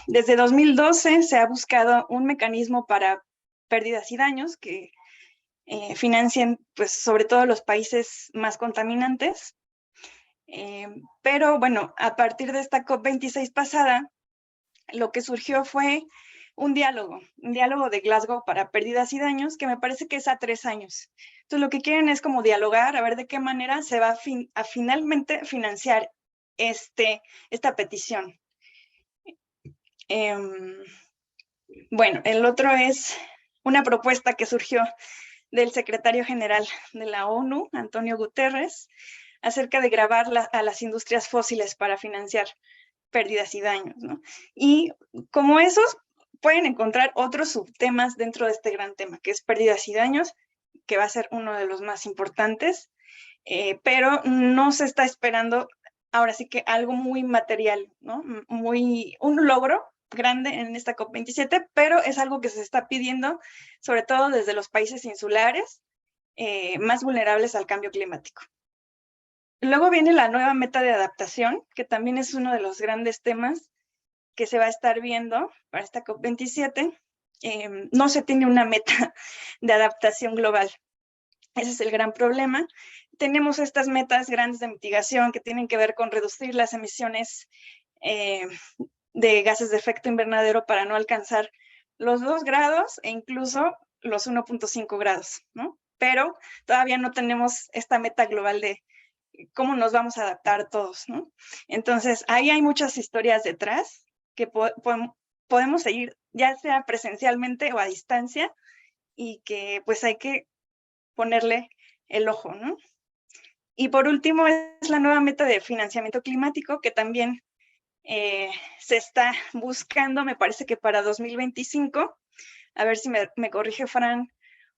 Desde 2012 se ha buscado un mecanismo para pérdidas y daños que financien, pues, sobre todo los países más contaminantes. Pero bueno, a partir de esta COP26 pasada, lo que surgió fue un diálogo de Glasgow para pérdidas y daños, que me parece que es a 3 años. Entonces, lo que quieren es como dialogar, a ver de qué manera se va a finalmente financiar esta petición. Bueno, el otro es una propuesta que surgió del secretario general de la ONU, Antonio Guterres, acerca de gravar a las industrias fósiles para financiar pérdidas y daños, ¿no? Y como esos, pueden encontrar otros subtemas dentro de este gran tema, que es pérdidas y daños, que va a ser uno de los más importantes, pero no se está esperando, ahora sí que algo muy material, ¿no? Un logro grande en esta COP27, pero es algo que se está pidiendo, sobre todo desde los países insulares, más vulnerables al cambio climático. Luego viene la nueva meta de adaptación, que también es uno de los grandes temas que se va a estar viendo para esta COP27. No se tiene una meta de adaptación global. Ese es el gran problema. Tenemos estas metas grandes de mitigación que tienen que ver con reducir las emisiones de gases de efecto invernadero para no alcanzar los 2 grados e incluso los 1.5 grados, ¿no? Pero todavía no tenemos esta meta global de cómo nos vamos a adaptar todos, ¿no? Entonces, ahí hay muchas historias detrás que podemos seguir, ya sea presencialmente o a distancia, y que pues hay que ponerle el ojo, ¿no? Y por último es la nueva meta de financiamiento climático, que también se está buscando, me parece que para 2025, a ver si me corrige Fran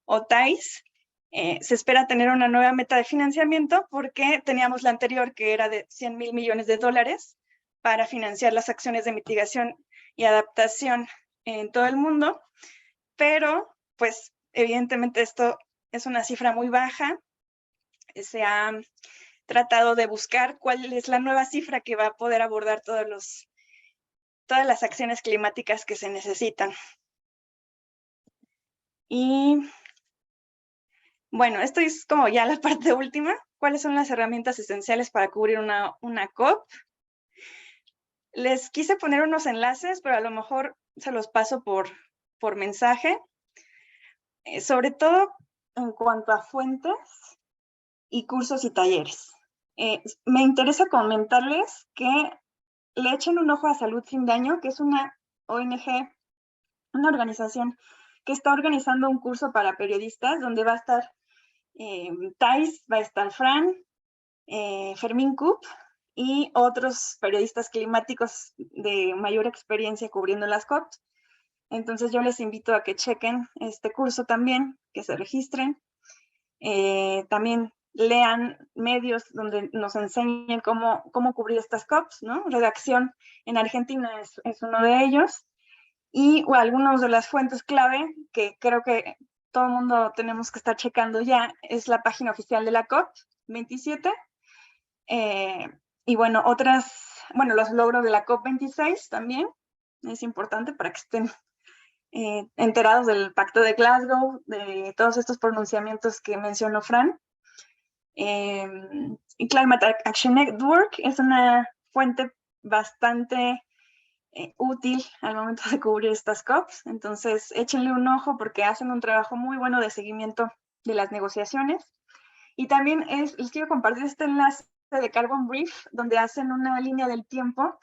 o Thais, se espera tener una nueva meta de financiamiento porque teníamos la anterior que era de 100,000 millones de dólares para financiar las acciones de mitigación y adaptación en todo el mundo, pero pues evidentemente esto es una cifra muy baja. Se ha tratado de buscar cuál es la nueva cifra que va a poder abordar todas las acciones climáticas que se necesitan. Y bueno, esto es como ya la parte última. ¿Cuáles son las herramientas esenciales para cubrir una COP? Les quise poner unos enlaces, pero a lo mejor se los paso por mensaje. Sobre todo en cuanto a fuentes y cursos y talleres. Me interesa comentarles que le echen un ojo a Salud Sin Daño, que es una ONG, una organización que está organizando un curso para periodistas donde va a estar Thais, va a estar Fran, Fermín Cup y otros periodistas climáticos de mayor experiencia cubriendo las COP. Entonces yo les invito a que chequen este curso también, que se registren. También lean medios donde nos enseñen cómo cubrir estas COPs, ¿no? Redacción en Argentina es uno de ellos. Y algunas de las fuentes clave que creo que todo el mundo tenemos que estar checando ya es la página oficial de la COP27. Y bueno, los logros de la COP26 también es importante para que estén enterados del Pacto de Glasgow, de todos estos pronunciamientos que mencionó Fran. Y Climate Action Network es una fuente bastante útil al momento de cubrir estas COPs, entonces échenle un ojo porque hacen un trabajo muy bueno de seguimiento de las negociaciones. Y también les quiero compartir este enlace de Carbon Brief, donde hacen una línea del tiempo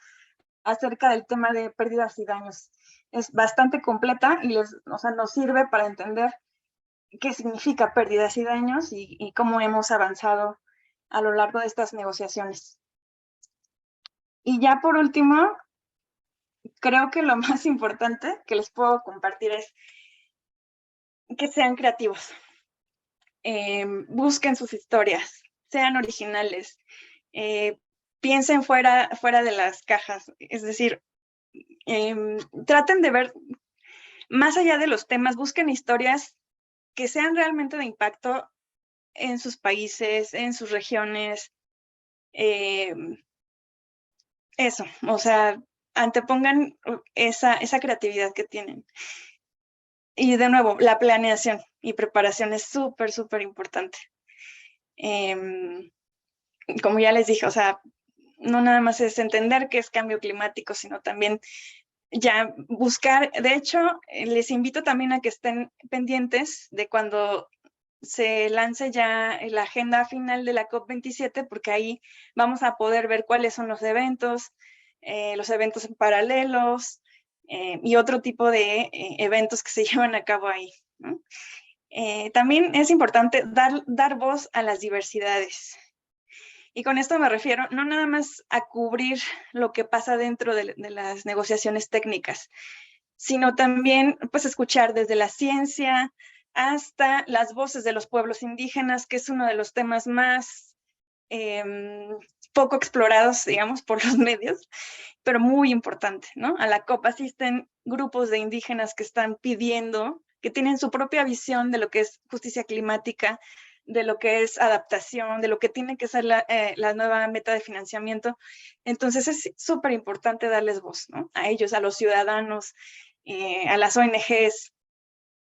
acerca del tema de pérdidas y daños. Es bastante completa y nos sirve para entender qué significa pérdidas y daños y cómo hemos avanzado a lo largo de estas negociaciones. Y ya por último, creo que lo más importante que les puedo compartir es que sean creativos. Busquen sus historias, sean originales, piensen fuera de las cajas, es decir, traten de ver más allá de los temas, busquen historias que sean realmente de impacto en sus países, en sus regiones. Eso, o sea, antepongan esa creatividad que tienen. Y de nuevo, la planeación y preparación es súper, súper importante. Como ya les dije, o sea, no nada más es entender qué es cambio climático, sino también ya buscar. De hecho, les invito también a que estén pendientes de cuando se lance ya la agenda final de la COP27, porque ahí vamos a poder ver cuáles son los eventos en paralelos y otro tipo de eventos que se llevan a cabo ahí, ¿no? También es importante dar voz a las diversidades. Y con esto me refiero no nada más a cubrir lo que pasa dentro de las negociaciones técnicas, sino también pues escuchar desde la ciencia hasta las voces de los pueblos indígenas, que es uno de los temas más poco explorados, digamos, por los medios, pero muy importante, ¿no? A la COP asisten grupos de indígenas que están pidiendo, que tienen su propia visión de lo que es justicia climática, de lo que es adaptación, de lo que tiene que ser la nueva meta de financiamiento. Entonces es súper importante darles voz, ¿no? A ellos, a los ciudadanos, a las ONGs,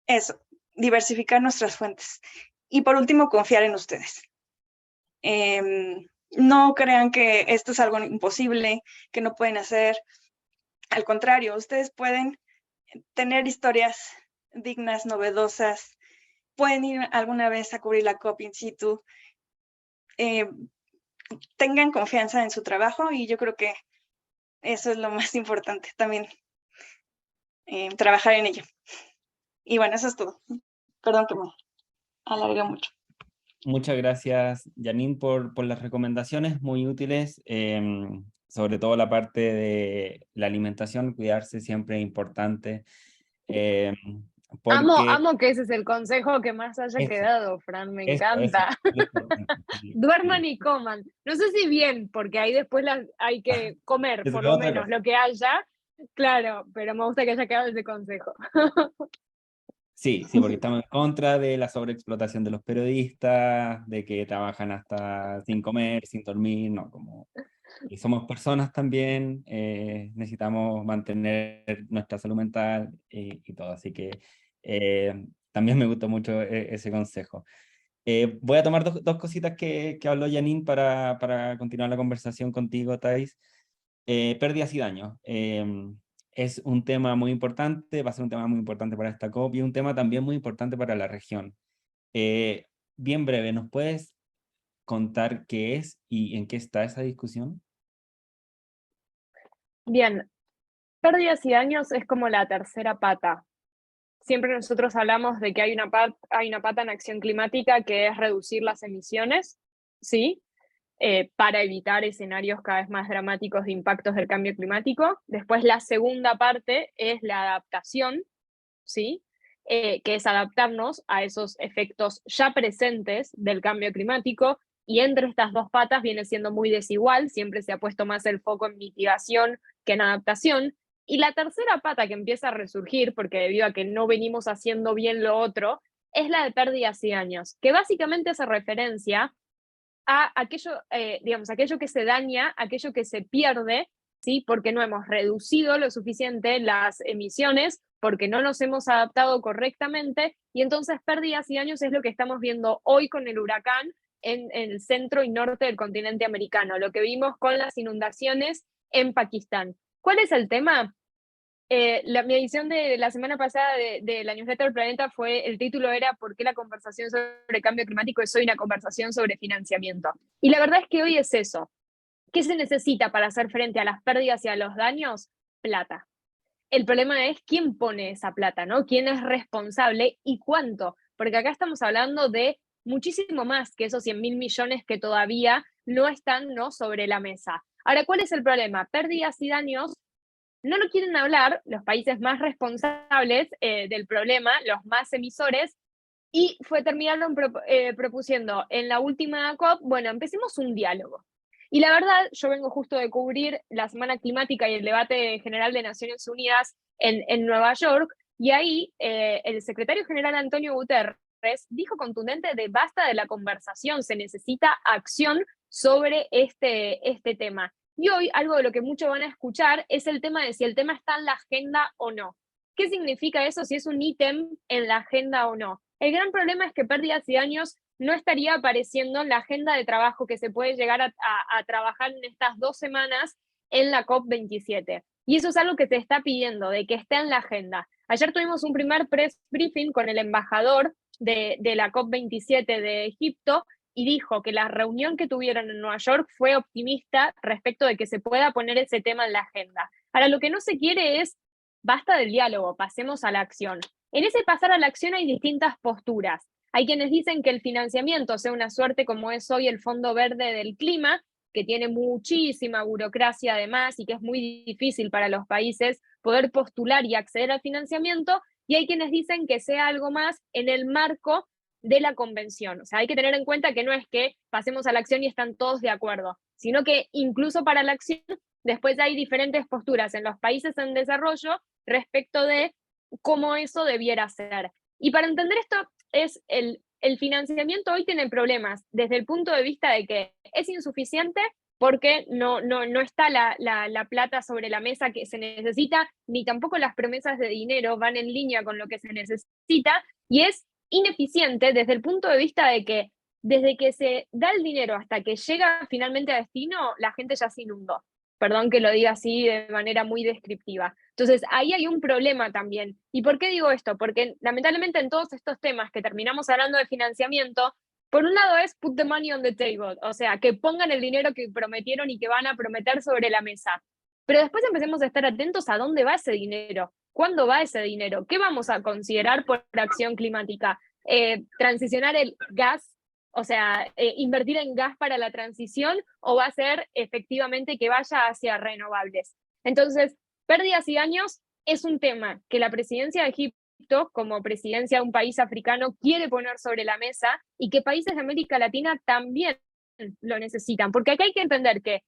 eso, diversificar nuestras fuentes. Y por último, confiar en ustedes. No crean que esto es algo imposible, que no pueden hacer. Al contrario, ustedes pueden tener historias dignas, novedosas, pueden ir alguna vez a cubrir la COP in situ. Tengan confianza en su trabajo y yo creo que eso es lo más importante también, trabajar en ello. Y bueno, eso es todo. Perdón que me alargué mucho. Muchas gracias, Janine, por las recomendaciones muy útiles, sobre todo la parte de la alimentación, cuidarse siempre es importante. Porque Amo que ese es el consejo que más haya quedado, Fran, me eso, encanta. es lo importante, sí, Duerman sí. y coman. No sé si bien, porque ahí después hay que comer, Eso por es lo otra menos, cosa. lo que haya. Claro, pero me gusta que haya quedado ese consejo. Sí, sí, porque estamos en contra de la sobreexplotación de los periodistas, de que trabajan hasta sin comer, sin dormir, no, como y somos personas también, necesitamos mantener nuestra salud mental y todo, así que también me gustó mucho ese consejo. Voy a tomar dos cositas que habló Janine para continuar la conversación contigo, Thais. Pérdidas y daños. Es un tema muy importante, va a ser un tema muy importante para esta COP y un tema también muy importante para la región. Bien breve, ¿nos puedes contar qué es y en qué está esa discusión? Bien, pérdidas y daños es como la tercera pata. Siempre nosotros hablamos de que hay una pata en acción climática que es reducir las emisiones, ¿sí? Para evitar escenarios cada vez más dramáticos de impactos del cambio climático. Después la segunda parte es la adaptación, ¿sí? Que es adaptarnos a esos efectos ya presentes del cambio climático, y entre estas dos patas viene siendo muy desigual, siempre se ha puesto más el foco en mitigación que en adaptación, y la tercera pata que empieza a resurgir, porque debido a que no venimos haciendo bien lo otro, es la de pérdidas y daños, que básicamente hace referencia a aquello, digamos, aquello que se daña, aquello que se pierde, ¿sí? Porque no hemos reducido lo suficiente las emisiones, porque no nos hemos adaptado correctamente, y entonces pérdidas y daños es lo que estamos viendo hoy con el huracán en el centro y norte del continente americano, lo que vimos con las inundaciones en Pakistán. ¿Cuál es el tema? Mi edición de la semana pasada de la newsletter del Planeta el título era ¿Por qué la conversación sobre cambio climático es hoy una conversación sobre financiamiento? Y la verdad es que hoy es eso. ¿Qué se necesita para hacer frente a las pérdidas y a los daños? Plata. El problema es quién pone esa plata, ¿no? ¿Quién es responsable y cuánto? Porque acá estamos hablando de muchísimo más que esos 100.000 millones que todavía no están, ¿no?, sobre la mesa. Ahora, ¿cuál es el problema? Pérdidas y daños no lo quieren hablar los países más responsables del problema, los más emisores, y terminaron propusiendo en la última COP, bueno, empecemos un diálogo. Y la verdad, yo vengo justo de cubrir la Semana Climática y el debate general de Naciones Unidas en Nueva York, y ahí el secretario general Antonio Guterres dijo contundente de basta de la conversación, se necesita acción sobre este tema. Y hoy algo de lo que muchos van a escuchar es el tema de si el tema está en la agenda o no. ¿Qué significa eso? Si es un ítem en la agenda o no. El gran problema es que pérdidas y daños no estaría apareciendo en la agenda de trabajo que se puede llegar a trabajar en estas 2 semanas en la COP27. Y eso es algo que se está pidiendo, de que esté en la agenda. Ayer tuvimos un primer press briefing con el embajador de la COP27 de Egipto, y dijo que la reunión que tuvieron en Nueva York fue optimista respecto de que se pueda poner ese tema en la agenda. Ahora, lo que no se quiere es, basta del diálogo, pasemos a la acción. En ese pasar a la acción hay distintas posturas. Hay quienes dicen que el financiamiento sea una suerte como es hoy el Fondo Verde del Clima, que tiene muchísima burocracia además y que es muy difícil para los países poder postular y acceder al financiamiento, y hay quienes dicen que sea algo más en el marco de la convención. O sea, hay que tener en cuenta que no es que pasemos a la acción y están todos de acuerdo, sino que incluso para la acción después hay diferentes posturas en los países en desarrollo respecto de cómo eso debiera ser. Y para entender esto, es el financiamiento hoy tiene problemas desde el punto de vista de que es insuficiente porque no está la plata sobre la mesa que se necesita, ni tampoco las promesas de dinero van en línea con lo que se necesita, y es ineficiente desde el punto de vista de que desde que se da el dinero hasta que llega finalmente a destino, la gente ya se inundó. Perdón que lo diga así de manera muy descriptiva. Entonces, ahí hay un problema también. ¿Y por qué digo esto? Porque lamentablemente en todos estos temas que terminamos hablando de financiamiento, por un lado es put the money on the table, o sea, que pongan el dinero que prometieron y que van a prometer sobre la mesa. Pero después empecemos a estar atentos a dónde va ese dinero, cuándo va ese dinero, qué vamos a considerar por acción climática. Transicionar el gas, o sea, invertir en gas para la transición, o va a ser efectivamente que vaya hacia renovables. Entonces, pérdidas y daños es un tema que la presidencia de Egipto, como presidencia de un país africano, quiere poner sobre la mesa, y que países de América Latina también lo necesitan, porque acá hay que entender que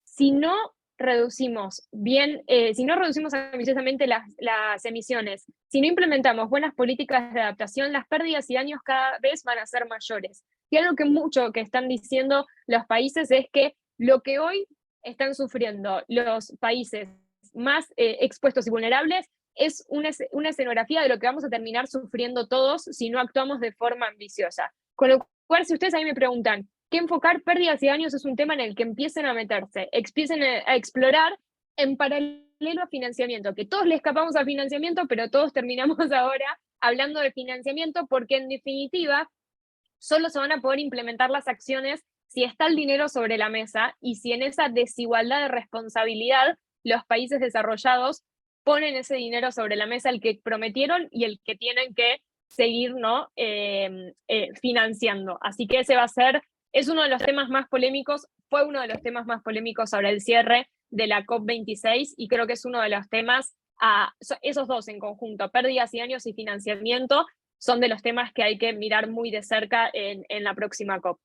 si no reducimos si no reducimos ambiciosamente las emisiones, si no implementamos buenas políticas de adaptación, las pérdidas y daños cada vez van a ser mayores. Y algo que mucho que están diciendo los países es que lo que hoy están sufriendo los países más expuestos y vulnerables es una escenografía de lo que vamos a terminar sufriendo todos si no actuamos de forma ambiciosa. Con lo cual, si ustedes a mí me preguntan, ¿qué enfocar? Pérdidas y daños es un tema en el que empiecen a meterse, empiecen a explorar en paralelo a financiamiento, que todos le escapamos al financiamiento, pero todos terminamos ahora hablando de financiamiento, porque en definitiva solo se van a poder implementar las acciones si está el dinero sobre la mesa y si en esa desigualdad de responsabilidad los países desarrollados ponen ese dinero sobre la mesa, el que prometieron y el que tienen que seguir, ¿no? Financiando. Así que ese va a ser, es uno de los temas más polémicos, fue uno de los temas más polémicos sobre el cierre de la COP26, y creo que es uno de los temas esos dos en conjunto, pérdidas y daños y financiamiento, son de los temas que hay que mirar muy de cerca en la próxima COP.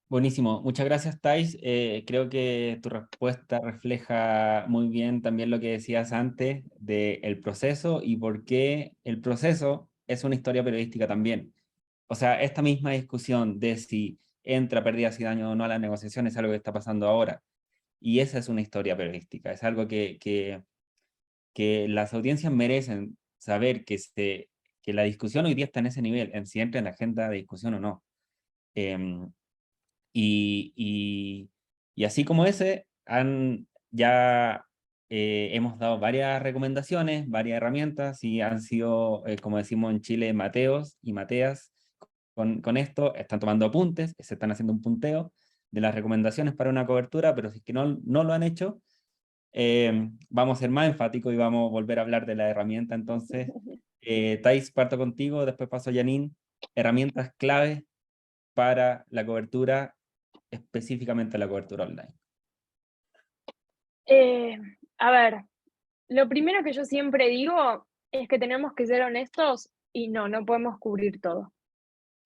Buenísimo, muchas gracias, Thais. Creo que tu respuesta refleja muy bien también lo que decías antes del proceso y por qué el proceso es una historia periodística también. O sea, esta misma discusión de si entra pérdidas y daños o no a las negociaciones es algo que está pasando ahora. Y esa es una historia periodística, es algo que las audiencias merecen saber que la discusión hoy día está en ese nivel, en si entra en la agenda de discusión o no. Em, y así como ese, ya hemos dado varias recomendaciones, varias herramientas y han sido, como decimos en Chile, Mateos y Mateas con esto, están tomando apuntes, se están haciendo un punteo de las recomendaciones para una cobertura, pero si es que no lo han hecho, vamos a ser más enfáticos y vamos a volver a hablar de la herramienta. Entonces, Thais, parto contigo, después paso a Janine. Herramientas claves para la cobertura, específicamente la cobertura online. A ver, lo primero que yo siempre digo es que tenemos que ser honestos y no podemos cubrir todo.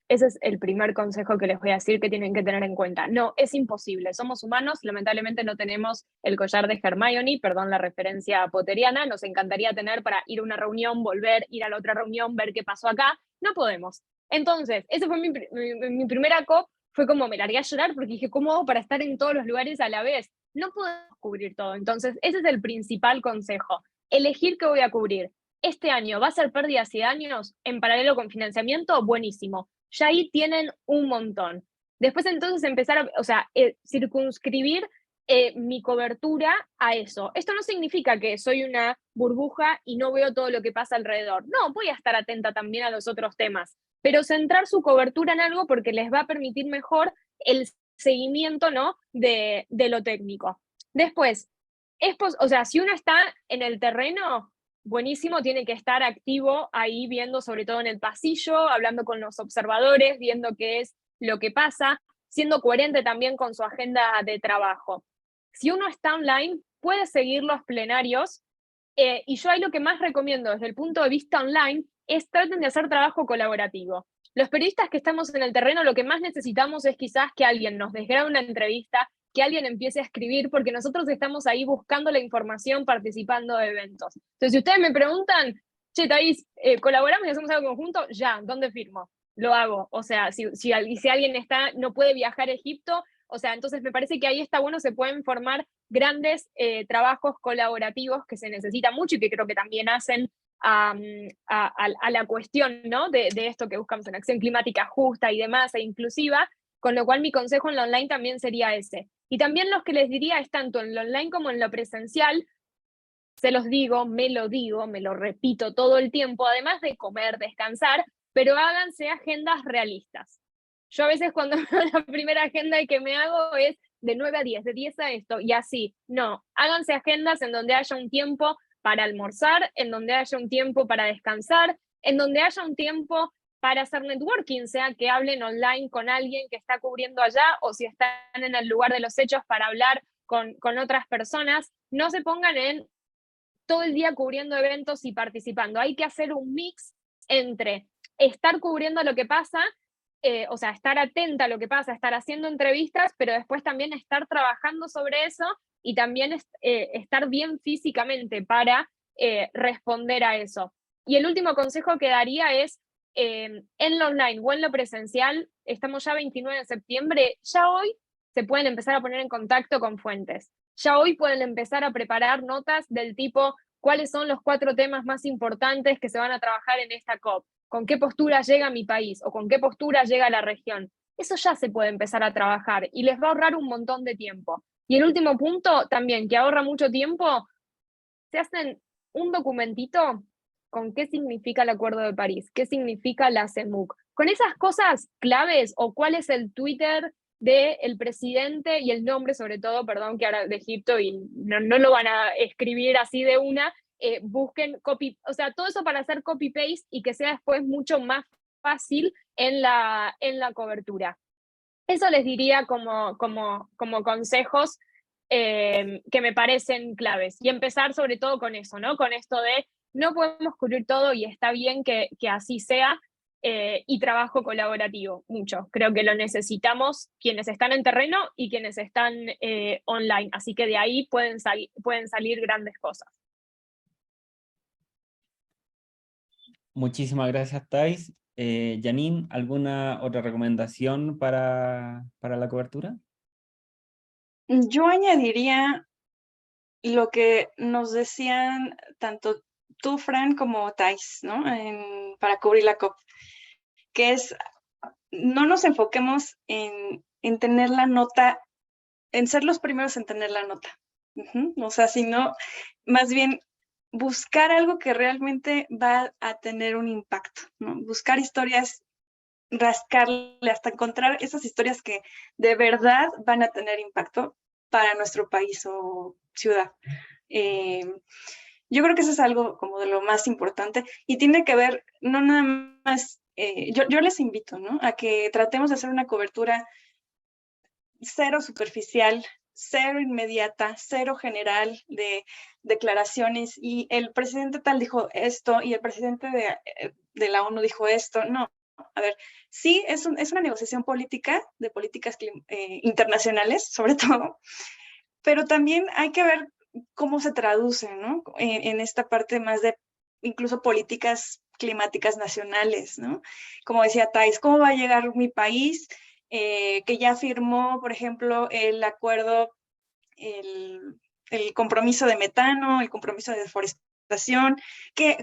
Ese es el primer consejo que les voy a decir que tienen que tener en cuenta. No, es imposible. Somos humanos, lamentablemente no tenemos el collar de Hermione, perdón la referencia potteriana. Nos encantaría tener para ir a una reunión, volver, ir a la otra reunión, ver qué pasó acá. No podemos. Entonces, ese fue mi primera COP. Fue como me largué a llorar porque dije, ¿cómo hago para estar en todos los lugares a la vez? No podemos cubrir todo. Entonces, ese es el principal consejo. Elegir qué voy a cubrir. Este año va a ser pérdidas y daños en paralelo con financiamiento, buenísimo. Ya ahí tienen un montón. Después entonces empezar circunscribir mi cobertura a eso. Esto no significa que soy una burbuja y no veo todo lo que pasa alrededor. No, voy a estar atenta también a los otros temas, pero centrar su cobertura en algo porque les va a permitir mejor el seguimiento, ¿no? de lo técnico. Después, si uno está en el terreno, buenísimo, tiene que estar activo ahí viendo, sobre todo en el pasillo, hablando con los observadores, viendo qué es lo que pasa, siendo coherente también con su agenda de trabajo. Si uno está online, puede seguir los plenarios, y yo ahí lo que más recomiendo desde el punto de vista online es traten de hacer trabajo colaborativo. Los periodistas que estamos en el terreno lo que más necesitamos es quizás que alguien nos desgrabe una entrevista, que alguien empiece a escribir, porque nosotros estamos ahí buscando la información, participando de eventos. Entonces, si ustedes me preguntan, che, Thais, ¿colaboramos y hacemos algo conjunto? Ya, ¿dónde firmo? Lo hago. O sea, si alguien no puede viajar a Egipto, o sea, entonces me parece que ahí está bueno, se pueden formar grandes trabajos colaborativos que se necesitan mucho y que creo que también hacen a la cuestión, ¿no? de esto que buscamos en acción climática justa y demás e inclusiva, con lo cual mi consejo en lo online también sería ese. Y también los que les diría es tanto en lo online como en lo presencial, se los digo, me lo repito todo el tiempo, además de comer, descansar, pero háganse agendas realistas. Yo a veces cuando la primera agenda que me hago es de 9 a 10, de 10 a esto, y así. No, háganse agendas en donde haya un tiempo para almorzar, en donde haya un tiempo para descansar, en donde haya un tiempo para hacer networking, sea que hablen online con alguien que está cubriendo allá o si están en el lugar de los hechos para hablar con otras personas. No se pongan en todo el día cubriendo eventos y participando. Hay que hacer un mix entre estar cubriendo lo que pasa, o sea, estar atenta a lo que pasa, estar haciendo entrevistas, pero después también estar trabajando sobre eso y también estar bien físicamente para responder a eso. Y el último consejo que daría es, en lo online o en lo presencial, estamos ya 29 de septiembre, ya hoy se pueden empezar a poner en contacto con fuentes. Ya hoy pueden empezar a preparar notas del tipo, ¿cuáles son los 4 temas más importantes que se van a trabajar en esta COP? ¿Con qué postura llega mi país o con qué postura llega la región? Eso ya se puede empezar a trabajar y les va a ahorrar un montón de tiempo. Y el último punto también, que ahorra mucho tiempo, se hacen un documentito con qué significa el Acuerdo de París, qué significa la CEMUC. Con esas cosas claves o cuál es el Twitter del presidente y el nombre sobre todo, perdón que ahora de Egipto y no lo van a escribir así de una, busquen copy, o sea, todo eso para hacer copy-paste y que sea después mucho más fácil en la cobertura. Eso les diría como consejos que me parecen claves. Y empezar sobre todo con eso, ¿no? Con esto de no podemos cubrir todo y está bien que así sea, y trabajo colaborativo, mucho. Creo que lo necesitamos quienes están en terreno y quienes están online, así que de ahí pueden salir grandes cosas. Muchísimas gracias, Thais. Janine, ¿alguna otra recomendación para la cobertura? Yo añadiría lo que nos decían tanto tú, Fran, como Thais, ¿no? Para cubrir la COP, que es, no nos enfoquemos en tener la nota, en ser los primeros en tener la nota. O sea, sino más bien buscar algo que realmente va a tener un impacto, ¿no? Buscar historias, rascarle hasta encontrar esas historias que de verdad van a tener impacto para nuestro país o ciudad. Yo creo que eso es algo como de lo más importante y tiene que ver, no nada más, yo les invito, ¿no? A que tratemos de hacer una cobertura cero superficial, cero inmediata, cero general de declaraciones y el presidente tal dijo esto y el presidente de la ONU dijo esto. No, a ver, sí es una negociación política, de políticas internacionales sobre todo, pero también hay que ver cómo se traduce, ¿no? En esta parte más de incluso políticas climáticas nacionales, ¿no? Como decía Thais, ¿cómo va a llegar mi país que ya firmó, por ejemplo, el acuerdo, el compromiso de metano, el compromiso de deforestación,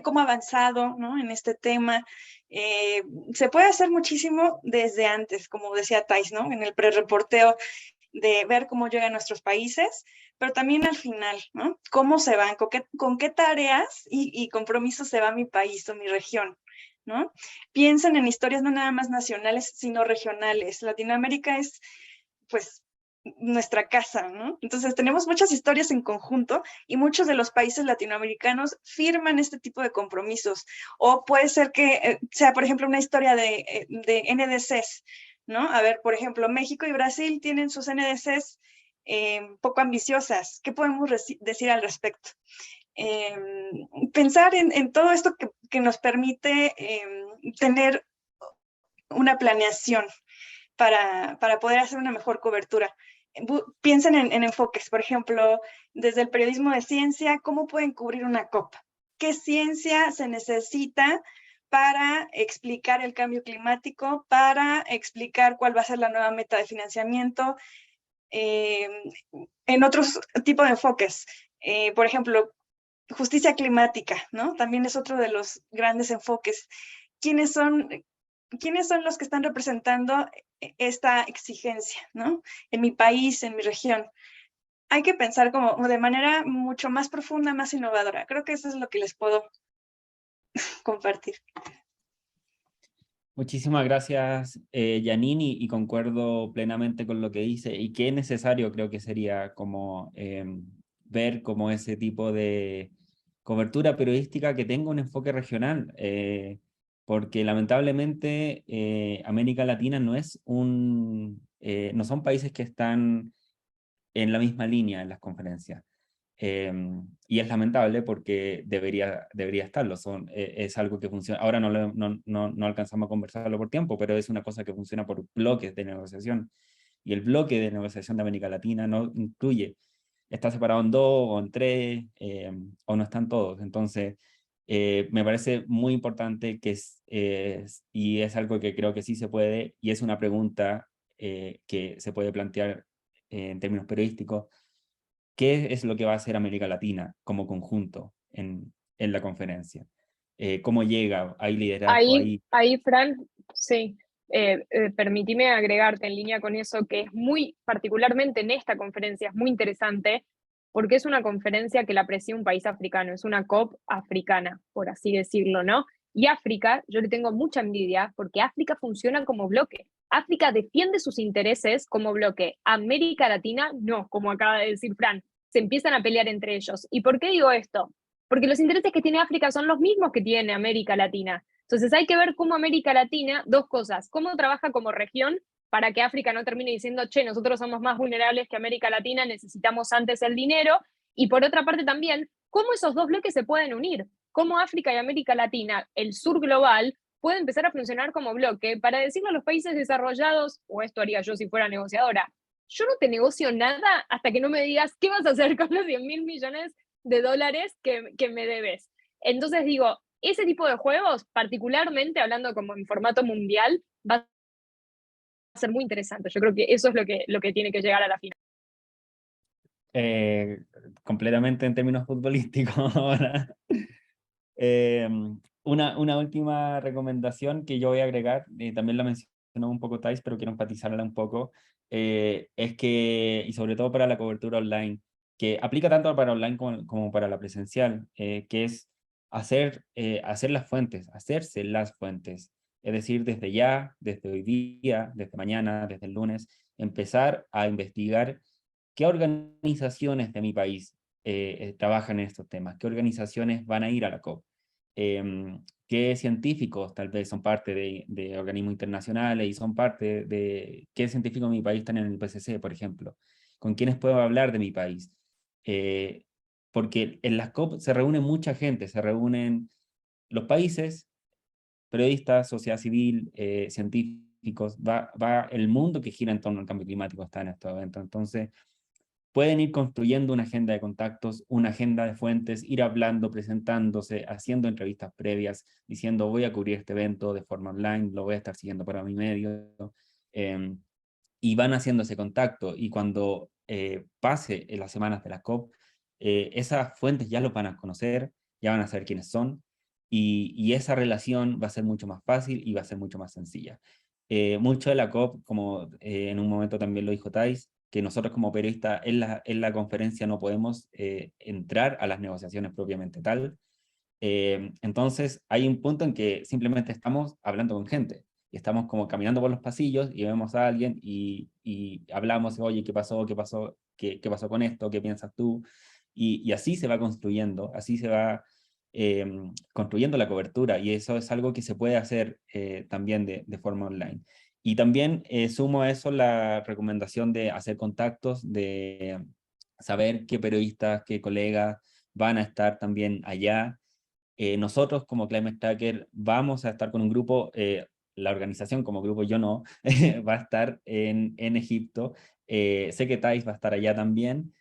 cómo ha avanzado, ¿no? En este tema? Se puede hacer muchísimo desde antes, como decía Thais, ¿no? En el prerreporteo de ver cómo llegan a nuestros países, pero también al final, ¿no? ¿Cómo se van? ¿Con qué tareas y compromisos se va mi país o mi región? ¿No? Piensen en historias no nada más nacionales, sino regionales. Latinoamérica es, pues, nuestra casa, ¿no? Entonces tenemos muchas historias en conjunto y muchos de los países latinoamericanos firman este tipo de compromisos. O puede ser que sea, por ejemplo, una historia de NDCs, ¿no? A ver, por ejemplo, México y Brasil tienen sus NDCs poco ambiciosas. ¿Qué podemos decir al respecto? Pensar en todo esto que nos permite tener una planeación para poder hacer una mejor cobertura. Piensen en enfoques, por ejemplo, desde el periodismo de ciencia, ¿cómo pueden cubrir una COP? ¿Qué ciencia se necesita para explicar el cambio climático, para explicar cuál va a ser la nueva meta de financiamiento? En otros tipos de enfoques, por ejemplo, justicia climática, ¿no? También es otro de los grandes enfoques. ¿Quiénes son los que están representando esta exigencia, ¿no? En mi país, en mi región. Hay que pensar como de manera mucho más profunda, más innovadora. Creo que eso es lo que les puedo compartir. Muchísimas gracias, Janine, y concuerdo plenamente con lo que dice, y qué necesario creo que sería como ver como ese tipo de cobertura periodística que tenga un enfoque regional, porque lamentablemente América Latina no son países que están en la misma línea en las conferencias. Y es lamentable porque debería estarlo. Es algo que funciona. Ahora no alcanzamos a conversarlo por tiempo, pero es una cosa que funciona por bloques de negociación. Y el bloque de negociación de América Latina no incluye, está separado en 2 o en 3, o no están todos. Entonces, me parece muy importante y es algo que creo que sí se puede, y es una pregunta que se puede plantear en términos periodísticos. ¿Qué es lo que va a hacer América Latina como conjunto en la conferencia? ¿Cómo llega? ¿Hay liderazgo ahí? Ahí, Fran, sí, permitime agregarte en línea con eso, que es muy, particularmente en esta conferencia, es muy interesante, porque es una conferencia que la preside un país africano, es una COP africana, por así decirlo, ¿no? Y África, yo le tengo mucha envidia, porque África funciona como bloque. África defiende sus intereses como bloque. América Latina no, como acaba de decir Fran, se empiezan a pelear entre ellos. ¿Y por qué digo esto? Porque los intereses que tiene África son los mismos que tiene América Latina. Entonces hay que ver cómo América Latina, dos cosas, cómo trabaja como región para que África no termine diciendo, che, nosotros somos más vulnerables que América Latina, necesitamos antes el dinero. Y por otra parte también, cómo esos dos bloques se pueden unir, cómo África y América Latina, el sur global, puede empezar a funcionar como bloque para decirle a los países desarrollados, o esto haría yo si fuera negociadora, yo no te negocio nada hasta que no me digas qué vas a hacer con los 10.000 millones de dólares que me debes. Entonces digo, ese tipo de juegos, particularmente hablando como en formato mundial, va a ser muy interesante. Yo creo que eso es lo que tiene que llegar a la final. Completamente en términos futbolísticos ahora. Una última recomendación que yo voy a agregar, y también la mencionó un poco Thais, pero quiero enfatizarla un poco, es que, y sobre todo para la cobertura online, que aplica tanto para online como para la presencial, que es hacer las fuentes, hacerse las fuentes. Es decir, desde ya, desde hoy día, desde mañana, desde el lunes, empezar a investigar qué organizaciones de mi país trabajan en estos temas, qué organizaciones van a ir a la COP, qué científicos tal vez son parte de organismos internacionales y son parte de qué científicos de mi país están en el IPCC, por ejemplo, con quiénes puedo hablar de mi país. Porque en las COP se reúne mucha gente, se reúnen los países, periodistas, sociedad civil, científicos, va el mundo que gira en torno al cambio climático está en estos eventos. Entonces, pueden ir construyendo una agenda de contactos, una agenda de fuentes, ir hablando, presentándose, haciendo entrevistas previas, diciendo voy a cubrir este evento de forma online, lo voy a estar siguiendo para mi medio, y van haciendo ese contacto, y cuando pase en las semanas de la COP, esas fuentes ya los van a conocer, ya van a saber quiénes son, y esa relación va a ser mucho más fácil y va a ser mucho más sencilla. Mucho de la COP, como en un momento también lo dijo Thais, que nosotros como periodistas en la conferencia no podemos entrar a las negociaciones propiamente tal. Entonces hay un punto en que simplemente estamos hablando con gente y estamos como caminando por los pasillos y vemos a alguien y hablamos, oye, ¿qué pasó? ¿Qué pasó? ¿Qué pasó con esto? ¿Qué piensas tú? Y así se va construyendo, así se va construyendo la cobertura, y eso es algo que se puede hacer también de forma online. Y también sumo a eso la recomendación de hacer contactos, de saber qué periodistas, qué colegas van a estar también allá. Nosotros como Climate Tracker vamos a estar con un grupo, la organización como grupo yo no, va a estar en Egipto. Sé que Thais va a estar allá también.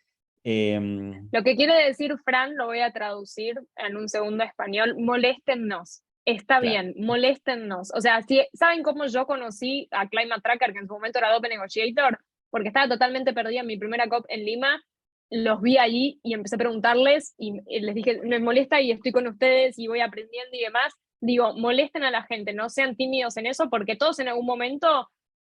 Lo que quiere decir Fran, lo voy a traducir en un segundo español, moléstennos. Está Claro. bien, moléstennos. O sea, si, ¿saben cómo yo conocí a Climate Tracker, que en su momento era Dope Negotiator? Porque estaba totalmente perdida en mi primera COP en Lima. Los vi allí y empecé a preguntarles y les dije, me molesta y estoy con ustedes y voy aprendiendo y demás. Digo, molesten a la gente, no sean tímidos en eso, porque todos en algún momento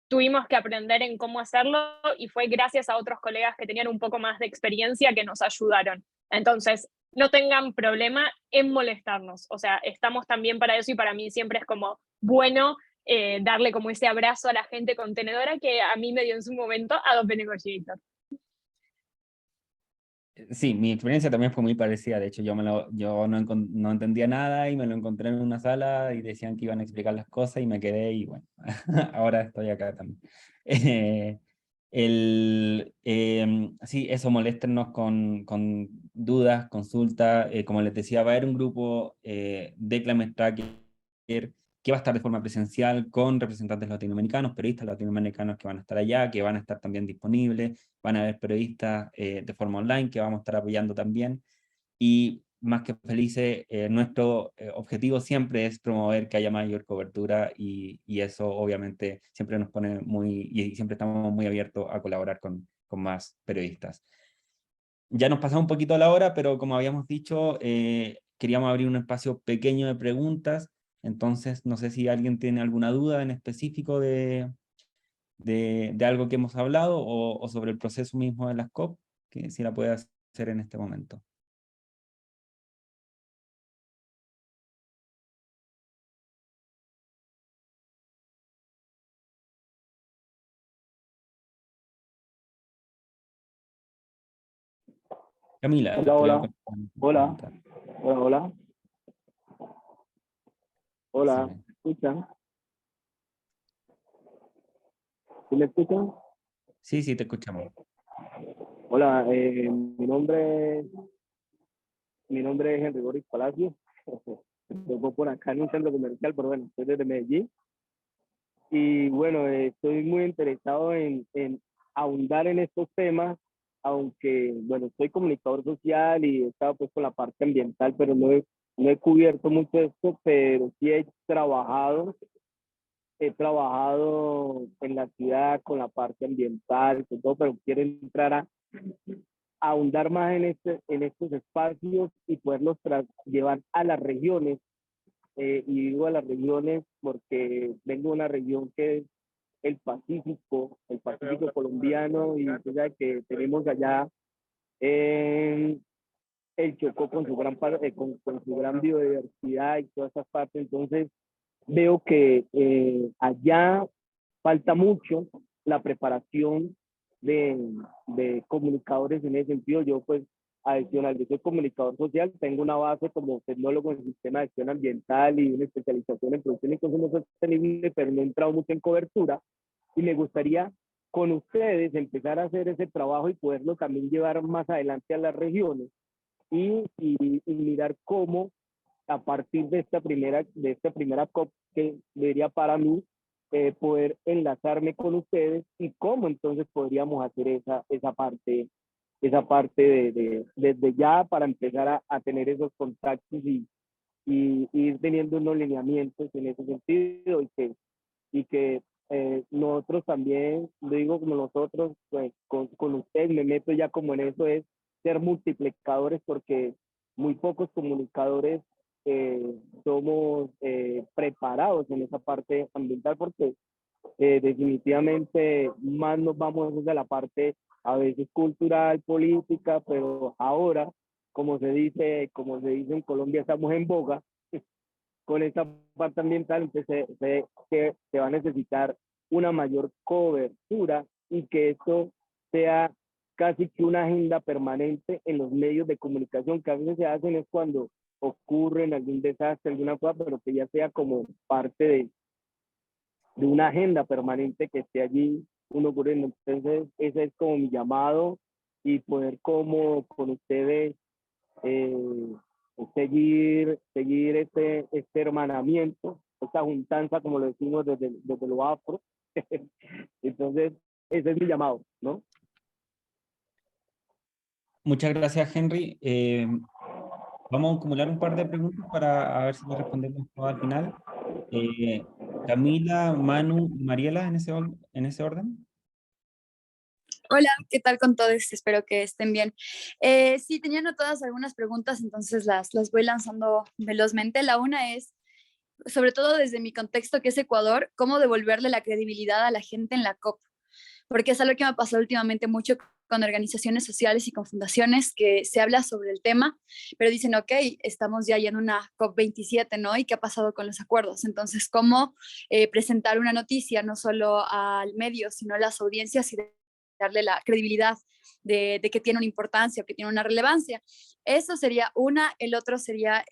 tuvimos que aprender en cómo hacerlo y fue gracias a otros colegas que tenían un poco más de experiencia que nos ayudaron. Entonces, no tengan problema en molestarnos. O sea, estamos también para eso y para mí siempre es como bueno darle como ese abrazo a la gente contenedora que a mí me dio en su momento Adobe Negotiator. Sí, mi experiencia también fue muy parecida. De hecho, yo no entendía nada y me lo encontré en una sala y decían que iban a explicar las cosas y me quedé y bueno, ahora estoy acá también. Sí, eso, moléstenos con dudas, consultas. Como les decía, va a haber un grupo de Climate Tracker que va a estar de forma presencial con representantes latinoamericanos, periodistas latinoamericanos que van a estar allá, que van a estar también disponibles. Van a haber periodistas de forma online que vamos a estar apoyando también. Y más que felices, nuestro objetivo siempre es promover que haya mayor cobertura, y eso obviamente siempre nos pone y siempre estamos muy abiertos a colaborar con más periodistas. Ya nos pasamos un poquito la hora, pero como habíamos dicho, queríamos abrir un espacio pequeño de preguntas. Entonces, no sé si alguien tiene alguna duda en específico de algo que hemos hablado, o sobre el proceso mismo de las COP, que si la puede hacer en este momento. Camila, Hola, te veo hola, con hola, pregunta. hola, hola, Sí. hola, ¿me escuchan? ¿Sí me escuchan? Sí, sí, te escuchamos. Hola, mi nombre es Henry Boris Palacio. Estoy por acá en un centro comercial, pero bueno, estoy desde Medellín. Y bueno, estoy muy interesado en ahondar en estos temas, aunque, bueno, soy comunicador social y he estado pues con la parte ambiental, pero no he cubierto mucho esto, pero sí he trabajado en la ciudad con la parte ambiental, con todo, pero quiero entrar a ahondar más en estos espacios y poderlos llevar a las regiones. Y digo a las regiones porque vengo de una región que es el Pacífico colombiano, y usted sabe que tenemos allá el Chocó con su con su gran biodiversidad y todas esas partes. Entonces veo que allá falta mucho la preparación de, de comunicadores en ese sentido. Yo pues adicional, yo soy comunicador social, tengo una base como tecnólogo en sistema de gestión ambiental y una especialización en producción y consumo sostenible, pero no he entrado mucho en cobertura, y me gustaría con ustedes empezar a hacer ese trabajo y poderlo también llevar más adelante a las regiones y mirar cómo a partir de esta primera COP, que diría para mí poder enlazarme con ustedes, y cómo entonces podríamos hacer esa parte desde ya para empezar a tener esos contactos y ir teniendo unos lineamientos en ese sentido, y que nosotros también, digo como nosotros, pues con ustedes me meto ya como en eso, es ser multiplicadores, porque muy pocos comunicadores eh, somos preparados en esa parte ambiental, porque definitivamente más nos vamos desde la parte a veces cultural, política, pero ahora, como se dice en Colombia, estamos en boga con esta parte ambiental. Entonces se va a necesitar una mayor cobertura, y que esto sea casi que una agenda permanente en los medios de comunicación, que a veces se hacen es cuando ocurre algún desastre, alguna cosa, pero que ya sea como parte de una agenda permanente que esté allí uno ocurriendo. Entonces ese es como mi llamado, y poder como con ustedes eh, seguir este hermanamiento, esta juntanza, como lo decimos desde lo afro. Entonces, ese es mi llamado, ¿no? Muchas gracias, Henry. Vamos a acumular un par de preguntas para a ver si le respondemos todo al final. Camila, Manu y Mariela, en ese orden. Hola, ¿qué tal con todos? Espero que estén bien. Sí, tenía anotadas algunas preguntas, entonces las voy lanzando velozmente. La una es, sobre todo desde mi contexto, que es Ecuador, ¿cómo devolverle la credibilidad a la gente en la COP? Porque es algo que me ha pasado últimamente mucho con organizaciones sociales y con fundaciones, que se habla sobre el tema, pero dicen, ok, estamos ya en una COP27, ¿no? ¿Y qué ha pasado con los acuerdos? Entonces, ¿cómo presentar una noticia no solo al medio, sino a las audiencias, y darle la credibilidad de que tiene una importancia o que tiene una relevancia? Eso sería una. El otro sería,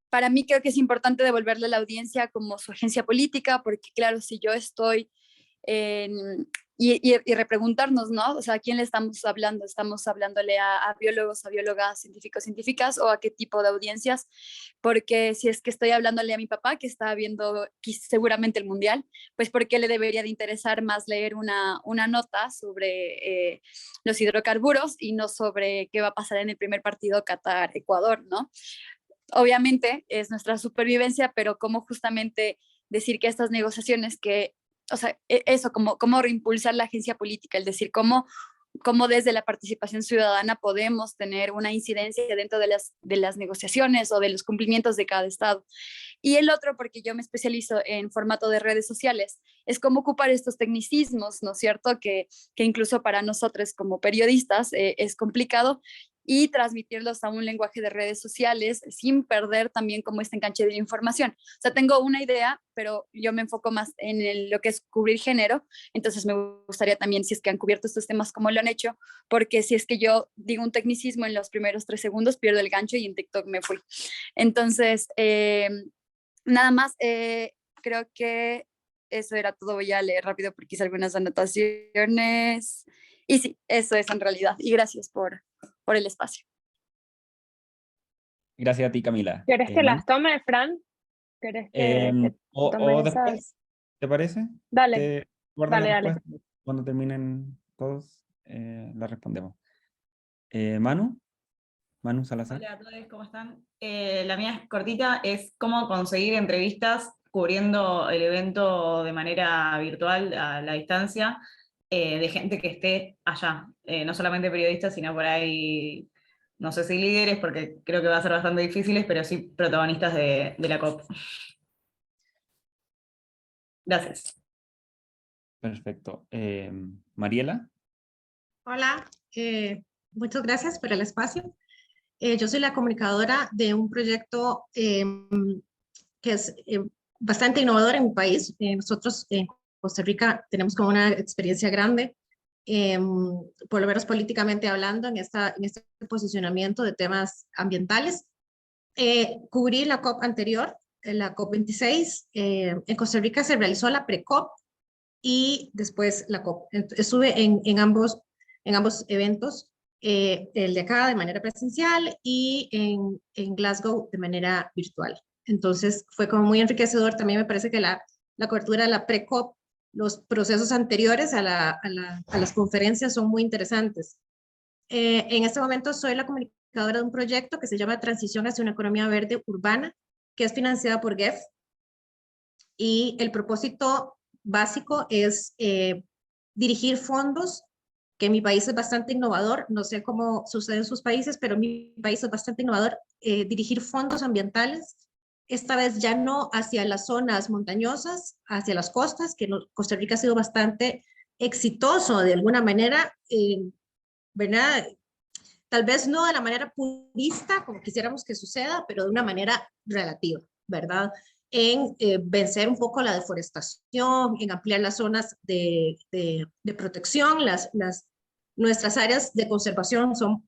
para mí creo que es importante devolverle a la audiencia como su agencia política, porque claro, si yo estoy y repreguntarnos, ¿no? O sea, ¿a quién le estamos hablando? ¿Estamos hablándole a biólogos, a biólogas, científicos, científicas, o a qué tipo de audiencias? Porque si es que estoy hablándole a mi papá, que está viendo seguramente el mundial, pues ¿por qué le debería de interesar más leer una nota sobre los hidrocarburos y no sobre qué va a pasar en el primer partido Qatar-Ecuador, ¿no? Obviamente es nuestra supervivencia, pero cómo justamente decir que estas negociaciones que, o sea, eso, cómo reimpulsar la agencia política, es decir, cómo desde la participación ciudadana podemos tener una incidencia dentro de las negociaciones o de los cumplimientos de cada estado. Y el otro, porque yo me especializo en formato de redes sociales, es cómo ocupar estos tecnicismos, ¿no es cierto? Que incluso para nosotros como periodistas es complicado, y transmitirlos a un lenguaje de redes sociales sin perder también como este enganche de la información. O sea, tengo una idea, pero yo me enfoco más en lo que es cubrir género, entonces me gustaría también, si es que han cubierto estos temas como lo han hecho, porque si es que yo digo un tecnicismo en los primeros 3 segundos, pierdo el gancho y en TikTok me fui. Entonces, nada más, creo que eso era todo. Voy a leer rápido porque hice algunas anotaciones. Y sí, eso es en realidad. Y gracias por el espacio. Gracias a ti, Camila. ¿Querés que Manu, las tome, Fran? ¿Querés que tome o después, esas? ¿te parece? Dale, Te guardo la dale, dale. respuesta. Cuando terminen todos, la respondemos. Manu, Manu Salazar. Hola a todos, ¿cómo están? La mía es cortita, es cómo conseguir entrevistas cubriendo el evento de manera virtual, a la distancia, de gente que esté allá. No solamente periodistas, sino por ahí, no sé si líderes, porque creo que va a ser bastante difíciles, pero sí protagonistas de la COP. Gracias. Perfecto. Mariela. Hola, muchas gracias por el espacio. Yo soy la comunicadora de un proyecto que es bastante innovador en mi país. Nosotros en Costa Rica tenemos como una experiencia grande, por lo menos políticamente hablando, en este posicionamiento de temas ambientales. Cubrí la COP anterior, la COP 26. En Costa Rica se realizó la pre-COP y después la COP. Estuve en ambos eventos, el de acá de manera presencial y en Glasgow de manera virtual. Entonces fue como muy enriquecedor. También me parece que la cobertura de la pre-COP, los procesos anteriores a las conferencias son muy interesantes. En este momento soy la comunicadora de un proyecto que se llama Transición hacia una economía verde urbana, que es financiada por GEF. Y el propósito básico es dirigir fondos, que en mi país es bastante innovador, no sé cómo sucede en sus países, pero en mi país es bastante innovador, dirigir fondos ambientales, esta vez ya no hacia las zonas montañosas, hacia las costas, que Costa Rica ha sido bastante exitoso de alguna manera, ¿verdad? Tal vez no de la manera purista como quisiéramos que suceda, pero de una manera relativa, ¿verdad? En vencer un poco la deforestación, en ampliar las zonas de protección. Nuestras áreas de conservación son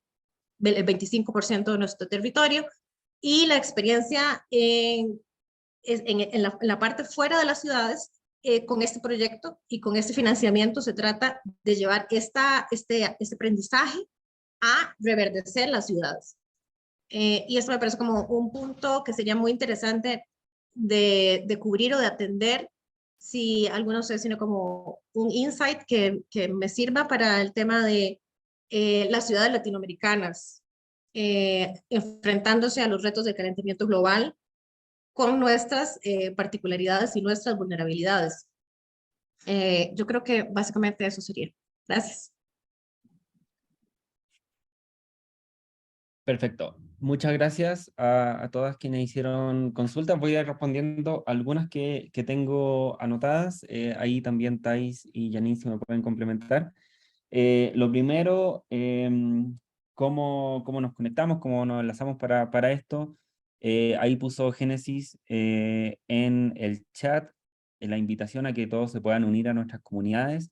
el 25% de nuestro territorio, y la experiencia en la parte fuera de las ciudades, con este proyecto y con este financiamiento se trata de llevar este aprendizaje a reverdecer las ciudades. Y esto me parece como un punto que sería muy interesante de cubrir o de atender, si alguno de ustedes tiene como un insight que me sirva para el tema de las ciudades latinoamericanas, enfrentándose a los retos del calentamiento global con nuestras particularidades y nuestras vulnerabilidades. Yo creo que básicamente eso sería. Gracias. Perfecto. Muchas gracias a todas quienes hicieron consultas. Voy a ir respondiendo algunas que tengo anotadas. Ahí también Thais y Janine se me pueden complementar. Lo primero, cómo nos conectamos, cómo nos enlazamos para esto. Ahí puso Génesis en el chat la invitación a que todos se puedan unir a nuestras comunidades.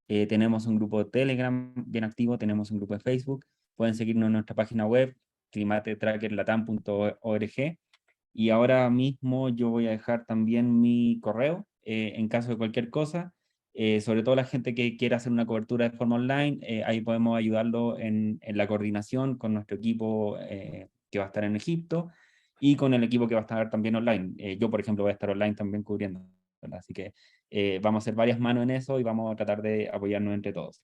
Tenemos un grupo de Telegram bien activo, tenemos un grupo de Facebook. Pueden seguirnos en nuestra página web, climatetrackerlatam.org. Y ahora mismo yo voy a dejar también mi correo en caso de cualquier cosa. Sobre todo la gente que quiera hacer una cobertura de forma online, ahí podemos ayudarlo en la coordinación con nuestro equipo que va a estar en Egipto y con el equipo que va a estar también online. Yo, por ejemplo, voy a estar online también cubriendo, ¿verdad? Así que vamos a hacer varias manos en eso y vamos a tratar de apoyarnos entre todos.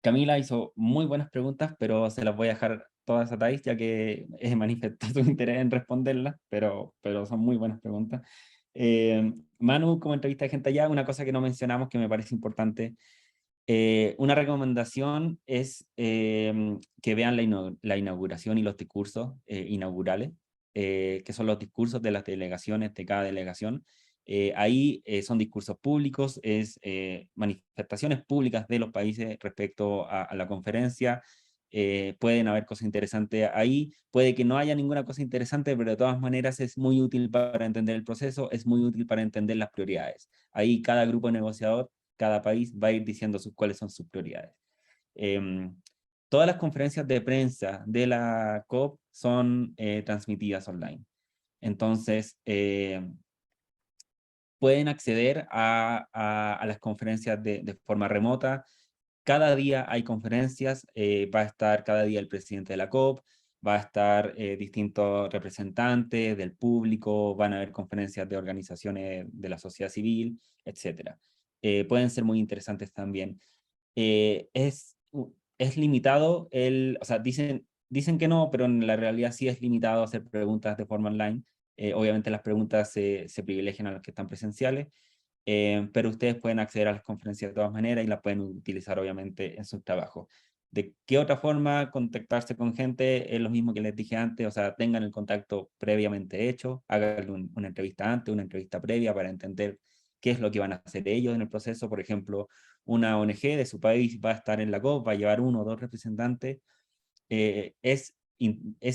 Camila hizo muy buenas preguntas, pero se las voy a dejar todas a Thais, ya que manifestó su interés en responderlas, pero son muy buenas preguntas. Manu, como entrevista de gente allá, una cosa que no mencionamos que me parece importante, una recomendación es que vean la inauguración y los discursos inaugurales, que son los discursos de las delegaciones, de cada delegación. Ahí son discursos públicos, es manifestaciones públicas de los países respecto a la conferencia. Pueden haber cosas interesantes ahí, puede que no haya ninguna cosa interesante, pero de todas maneras es muy útil para entender el proceso, es muy útil para entender las prioridades. Ahí cada grupo negociador, cada país va a ir diciendo cuáles son sus prioridades. Todas las conferencias de prensa de la COP son transmitidas online. Entonces, pueden acceder a las conferencias de forma remota. Cada día hay conferencias, va a estar cada día el presidente de la COP, va a estar distintos representantes del público, van a haber conferencias de organizaciones de la sociedad civil, etc. Pueden ser muy interesantes también. Es limitado, o sea, dicen que no, pero en la realidad sí es limitado hacer preguntas de forma online. Obviamente las preguntas se privilegian a las que están presenciales, pero ustedes pueden acceder a las conferencias de todas maneras y las pueden utilizar obviamente en su trabajo. ¿De qué otra forma contactarse con gente? Es lo mismo que les dije antes, o sea, tengan el contacto previamente hecho, hagan una entrevista antes, una entrevista previa para entender qué es lo que van a hacer ellos en el proceso. Por ejemplo, una ONG de su país va a estar en la COP, va a llevar 1 o 2 representantes. Es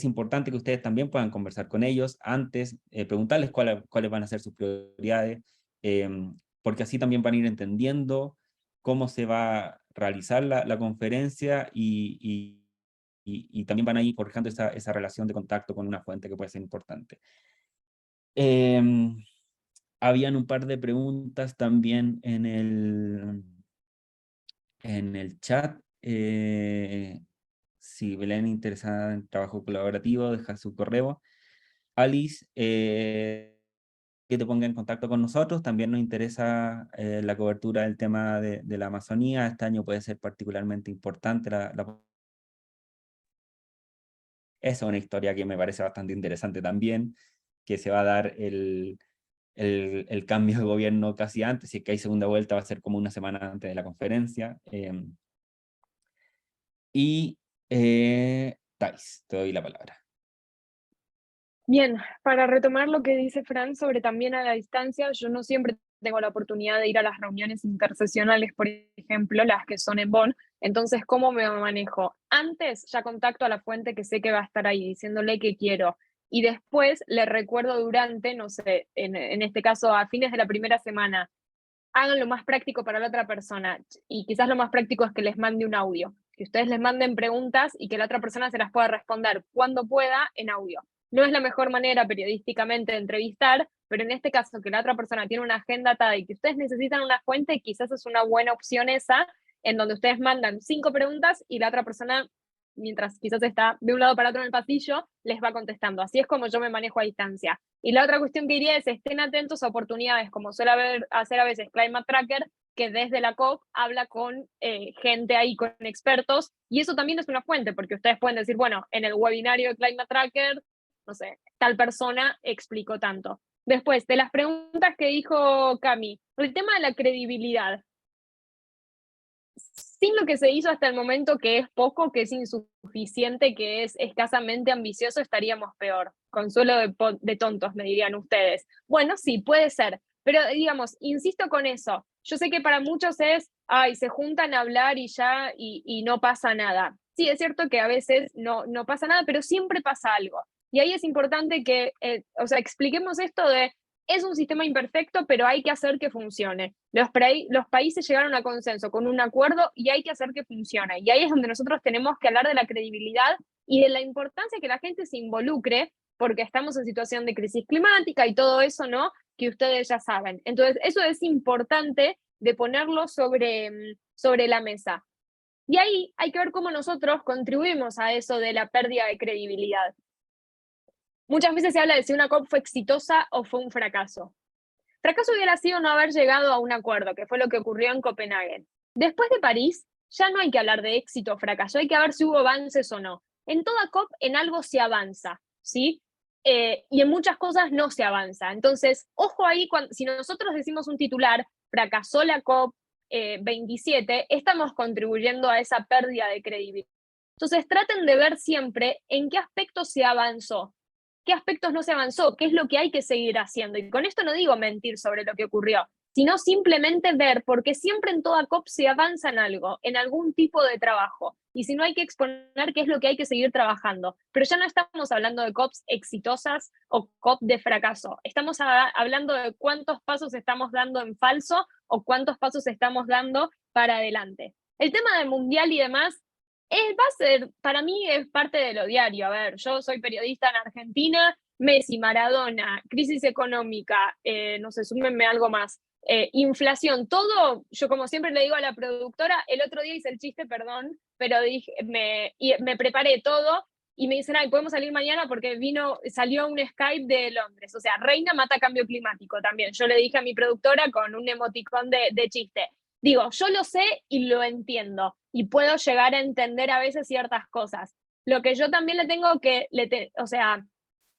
importante que ustedes también puedan conversar con ellos antes, preguntarles cuáles van a ser sus prioridades, porque así también van a ir entendiendo cómo se va a realizar la conferencia y también van a ir forjando esa relación de contacto con una fuente que puede ser importante. Habían un par de preguntas también en el chat. Si Belén interesada en trabajo colaborativo, deja su correo. Alice, que te ponga en contacto con nosotros. También nos interesa la cobertura del tema de la Amazonía. Este año puede ser particularmente importante. Esa es una historia que me parece bastante interesante también, que se va a dar el cambio de gobierno casi antes, si es que hay segunda vuelta va a ser como una semana antes de la conferencia. Thais, te doy la palabra. Bien, para retomar lo que dice Fran sobre también a la distancia, yo no siempre tengo la oportunidad de ir a las reuniones intersesionales, por ejemplo, las que son en Bonn. Entonces, ¿cómo me manejo? Antes ya contacto a la fuente que sé que va a estar ahí, diciéndole que quiero. Y después le recuerdo durante, no sé, en este caso a fines de la primera semana, hagan lo más práctico para la otra persona. Y quizás lo más práctico es que les mande un audio, que ustedes les manden preguntas y que la otra persona se las pueda responder cuando pueda en audio. No es la mejor manera periodísticamente de entrevistar, pero en este caso que la otra persona tiene una agenda atada y que ustedes necesitan una fuente, quizás es una buena opción esa, en donde ustedes mandan 5 preguntas y la otra persona, mientras quizás está de un lado para otro en el pasillo, les va contestando. Así es como yo me manejo a distancia. Y la otra cuestión que diría es estén atentos a oportunidades, como suele hacer a veces Climate Tracker, que desde la COP habla con gente ahí, con expertos, y eso también es una fuente, porque ustedes pueden decir, bueno, en el webinario de Climate Tracker, no sé, tal persona explicó tanto. Después, de las preguntas que dijo Cami, el tema de la credibilidad. Sin lo que se hizo hasta el momento, que es poco, que es insuficiente, que es escasamente ambicioso, estaríamos peor. Consuelo de tontos, me dirían ustedes. Bueno, sí, puede ser, pero digamos, insisto con eso. Yo sé que para muchos es, ay, se juntan a hablar y ya, y no pasa nada. Sí, es cierto que a veces no pasa nada, pero siempre pasa algo. Y ahí es importante que, expliquemos esto de, es un sistema imperfecto, pero hay que hacer que funcione. Los países llegaron a consenso con un acuerdo y hay que hacer que funcione. Y ahí es donde nosotros tenemos que hablar de la credibilidad y de la importancia que la gente se involucre, porque estamos en situación de crisis climática y todo eso, ¿no? Que ustedes ya saben. Entonces, eso es importante de ponerlo sobre la mesa. Y ahí hay que ver cómo nosotros contribuimos a eso de la pérdida de credibilidad. Muchas veces se habla de si una COP fue exitosa o fue un fracaso. Fracaso hubiera sido no haber llegado a un acuerdo, que fue lo que ocurrió en Copenhague. Después de París, ya no hay que hablar de éxito o fracaso, hay que ver si hubo avances o no. En toda COP, en algo se avanza, ¿sí? Y en muchas cosas no se avanza. Entonces, ojo ahí, si nosotros decimos un titular, fracasó la COP 27, estamos contribuyendo a esa pérdida de credibilidad. Entonces, traten de ver siempre en qué aspectos se avanzó, qué aspectos no se avanzó, qué es lo que hay que seguir haciendo. Y con esto no digo mentir sobre lo que ocurrió, sino simplemente ver, porque siempre en toda COP se avanza en algo, en algún tipo de trabajo. Y si no, hay que exponer qué es lo que hay que seguir trabajando. Pero ya no estamos hablando de COPs exitosas o COP de fracaso. Estamos hablando de cuántos pasos estamos dando en falso o cuántos pasos estamos dando para adelante. El tema del mundial y demás, va a ser, para mí es parte de lo diario. A ver, yo soy periodista en Argentina Messi, Maradona, crisis económica, no sé, súmenme algo más, inflación, todo, yo como siempre le digo a la productora, el otro día hice el chiste, perdón, pero dije, me preparé todo y me dicen, ay, podemos salir mañana porque salió un Skype de Londres, o sea, Reina mata cambio climático también. Yo le dije a mi productora con un emoticón de chiste. Digo, yo lo sé y lo entiendo y puedo llegar a entender a veces ciertas cosas. Lo que yo también le tengo que, o sea,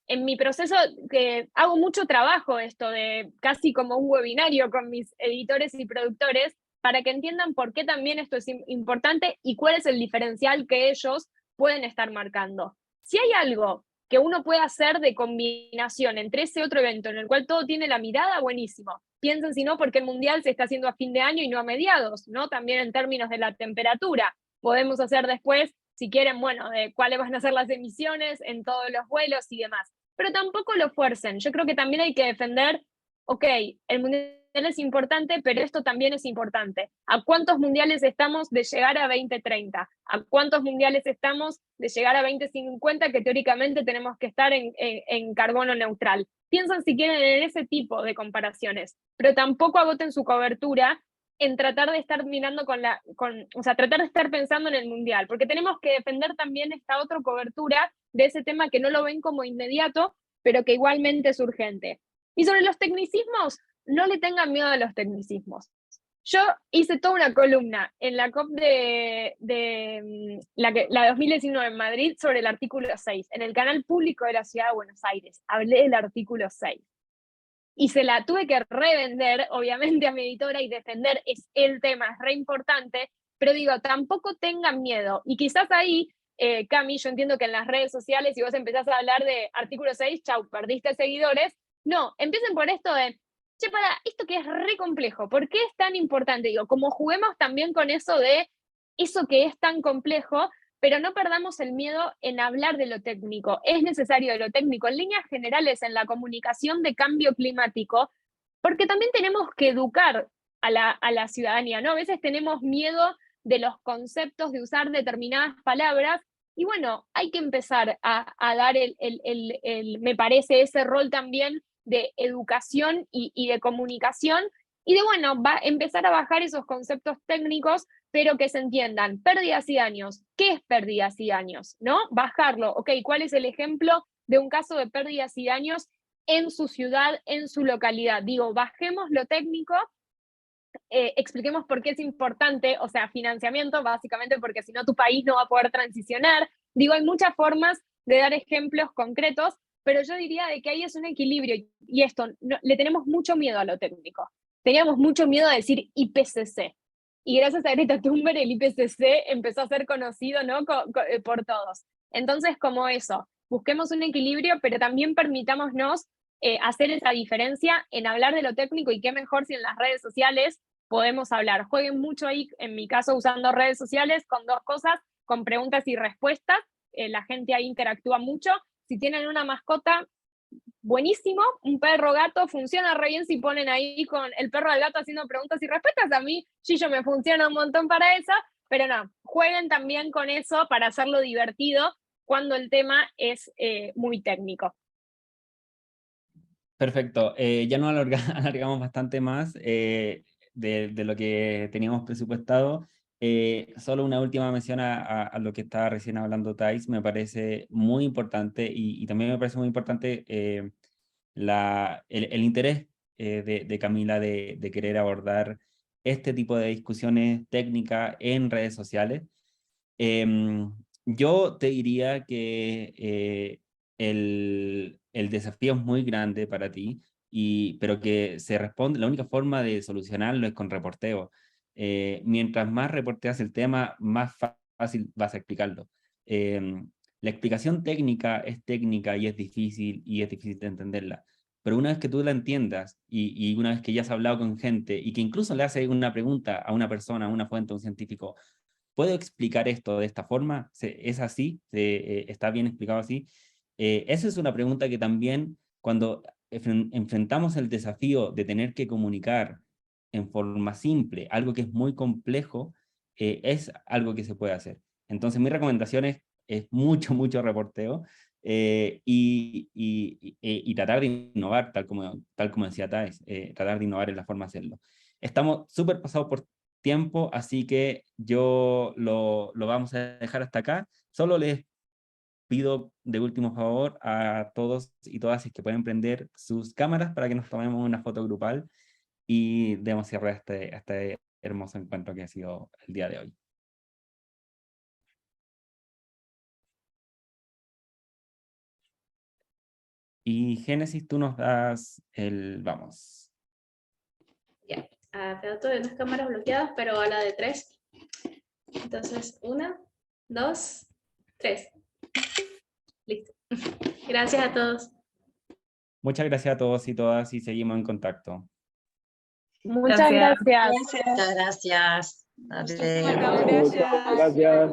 en mi proceso que hago mucho trabajo esto de casi como un webinario con mis editores y productores para que entiendan por qué también esto es importante y cuál es el diferencial que ellos pueden estar marcando. Si hay algo que uno puede hacer de combinación entre ese otro evento en el cual todo tiene la mirada, buenísimo. Piensen si no, porque el Mundial se está haciendo a fin de año y no a mediados, ¿no? También en términos de la temperatura. Podemos hacer después, si quieren, bueno, de cuáles van a ser las emisiones en todos los vuelos y demás. Pero tampoco lo fuercen. Yo creo que también hay que defender, ok, el Mundial es importante, pero esto también es importante. ¿A cuántos mundiales estamos de llegar a 2030? ¿A cuántos mundiales estamos de llegar a 2050, que teóricamente tenemos que estar en carbono neutral? Piensan si quieren en ese tipo de comparaciones, pero tampoco agoten su cobertura en tratar de estar mirando o sea, tratar de estar pensando en el mundial, porque tenemos que defender también esta otra cobertura de ese tema que no lo ven como inmediato, pero que igualmente es urgente. Y sobre los tecnicismos, no le tengan miedo a los tecnicismos. Yo hice toda una columna en la COP de la 2019 en Madrid sobre el artículo 6, en el canal público de la Ciudad de Buenos Aires. Hablé del artículo 6. Y se la tuve que revender, obviamente, a mi editora y defender, es el tema, es re importante, pero digo, tampoco tengan miedo. Y quizás ahí, Cami, yo entiendo que en las redes sociales, si vos empezás a hablar de artículo 6, chau, perdiste seguidores. No, empiecen por esto de, che, para, esto que es re complejo, ¿por qué es tan importante? Digo, como juguemos también con eso de eso que es tan complejo, pero no perdamos el miedo en hablar de lo técnico. Es necesario de lo técnico, en líneas generales, en la comunicación de cambio climático, porque también tenemos que educar a la ciudadanía, ¿no? A veces tenemos miedo de los conceptos, de usar determinadas palabras, y bueno, hay que empezar a dar me parece, ese rol también de educación y de comunicación, y de, bueno, empezar a bajar esos conceptos técnicos, pero que se entiendan. Pérdidas y daños. ¿Qué es pérdidas y daños? ¿No? Bajarlo. Ok, ¿cuál es el ejemplo de un caso de pérdidas y daños en su ciudad, en su localidad? Digo, bajemos lo técnico, expliquemos por qué es importante, o sea, financiamiento, básicamente porque si no tu país no va a poder transicionar. Digo, hay muchas formas de dar ejemplos concretos, pero yo diría de que ahí es un equilibrio, y esto, le tenemos mucho miedo a lo técnico. Teníamos mucho miedo a decir IPCC, y gracias a Greta Thunberg el IPCC empezó a ser conocido, ¿no? por todos. Entonces, como eso, busquemos un equilibrio, pero también permitámonos hacer esa diferencia en hablar de lo técnico, y qué mejor si en las redes sociales podemos hablar. Jueguen mucho ahí, en mi caso, usando redes sociales con dos cosas, con preguntas y respuestas. La gente ahí interactúa mucho. Si tienen una mascota, buenísimo, un perro gato, funciona re bien si ponen ahí con el perro al gato haciendo preguntas y respuestas. A mí, Gillo me funciona un montón para eso, pero no, jueguen también con eso para hacerlo divertido cuando el tema es muy técnico. Perfecto, ya nos alargamos bastante más de lo que teníamos presupuestado. Solo una última mención a lo que estaba recién hablando Thais, me parece muy importante, y también me parece muy importante el interés de Camila de querer abordar este tipo de discusiones técnicas en redes sociales. Yo te diría que el desafío es muy grande para ti, pero que se responde, la única forma de solucionarlo es con reporteo. Mientras más reporteas el tema, más fácil vas a explicarlo. La explicación técnica es técnica y es difícil de entenderla, pero una vez que tú la entiendas y una vez que ya has hablado con gente y que incluso le haces una pregunta a una persona, a una fuente, a un científico, ¿puedo explicar esto de esta forma? ¿Es así? ¿Está bien explicado así? Esa es una pregunta que también, cuando enfrentamos el desafío de tener que comunicar en forma simple algo que es muy complejo, es algo que se puede hacer. Entonces mi recomendación es es mucho, mucho reporteo, y tratar de innovar, tal como decía Thais, tratar de innovar en la forma de hacerlo. Estamos súper pasados por tiempo, así que yo lo vamos a dejar hasta acá. Solo les pido de último favor a todos y todas que pueden prender sus cámaras para que nos tomemos una foto grupal y demos cierre a este hermoso encuentro que ha sido el día de hoy. Y Génesis, tú nos das el vamos. Ya, quedó todas las cámaras bloqueadas, pero a la de 3. Entonces, 1, 2, 3. Listo. Gracias a todos. Muchas gracias a todos y todas y seguimos en contacto. Muchas gracias. Gracias. Muchas gracias. Muchas Adiós. Muchas gracias.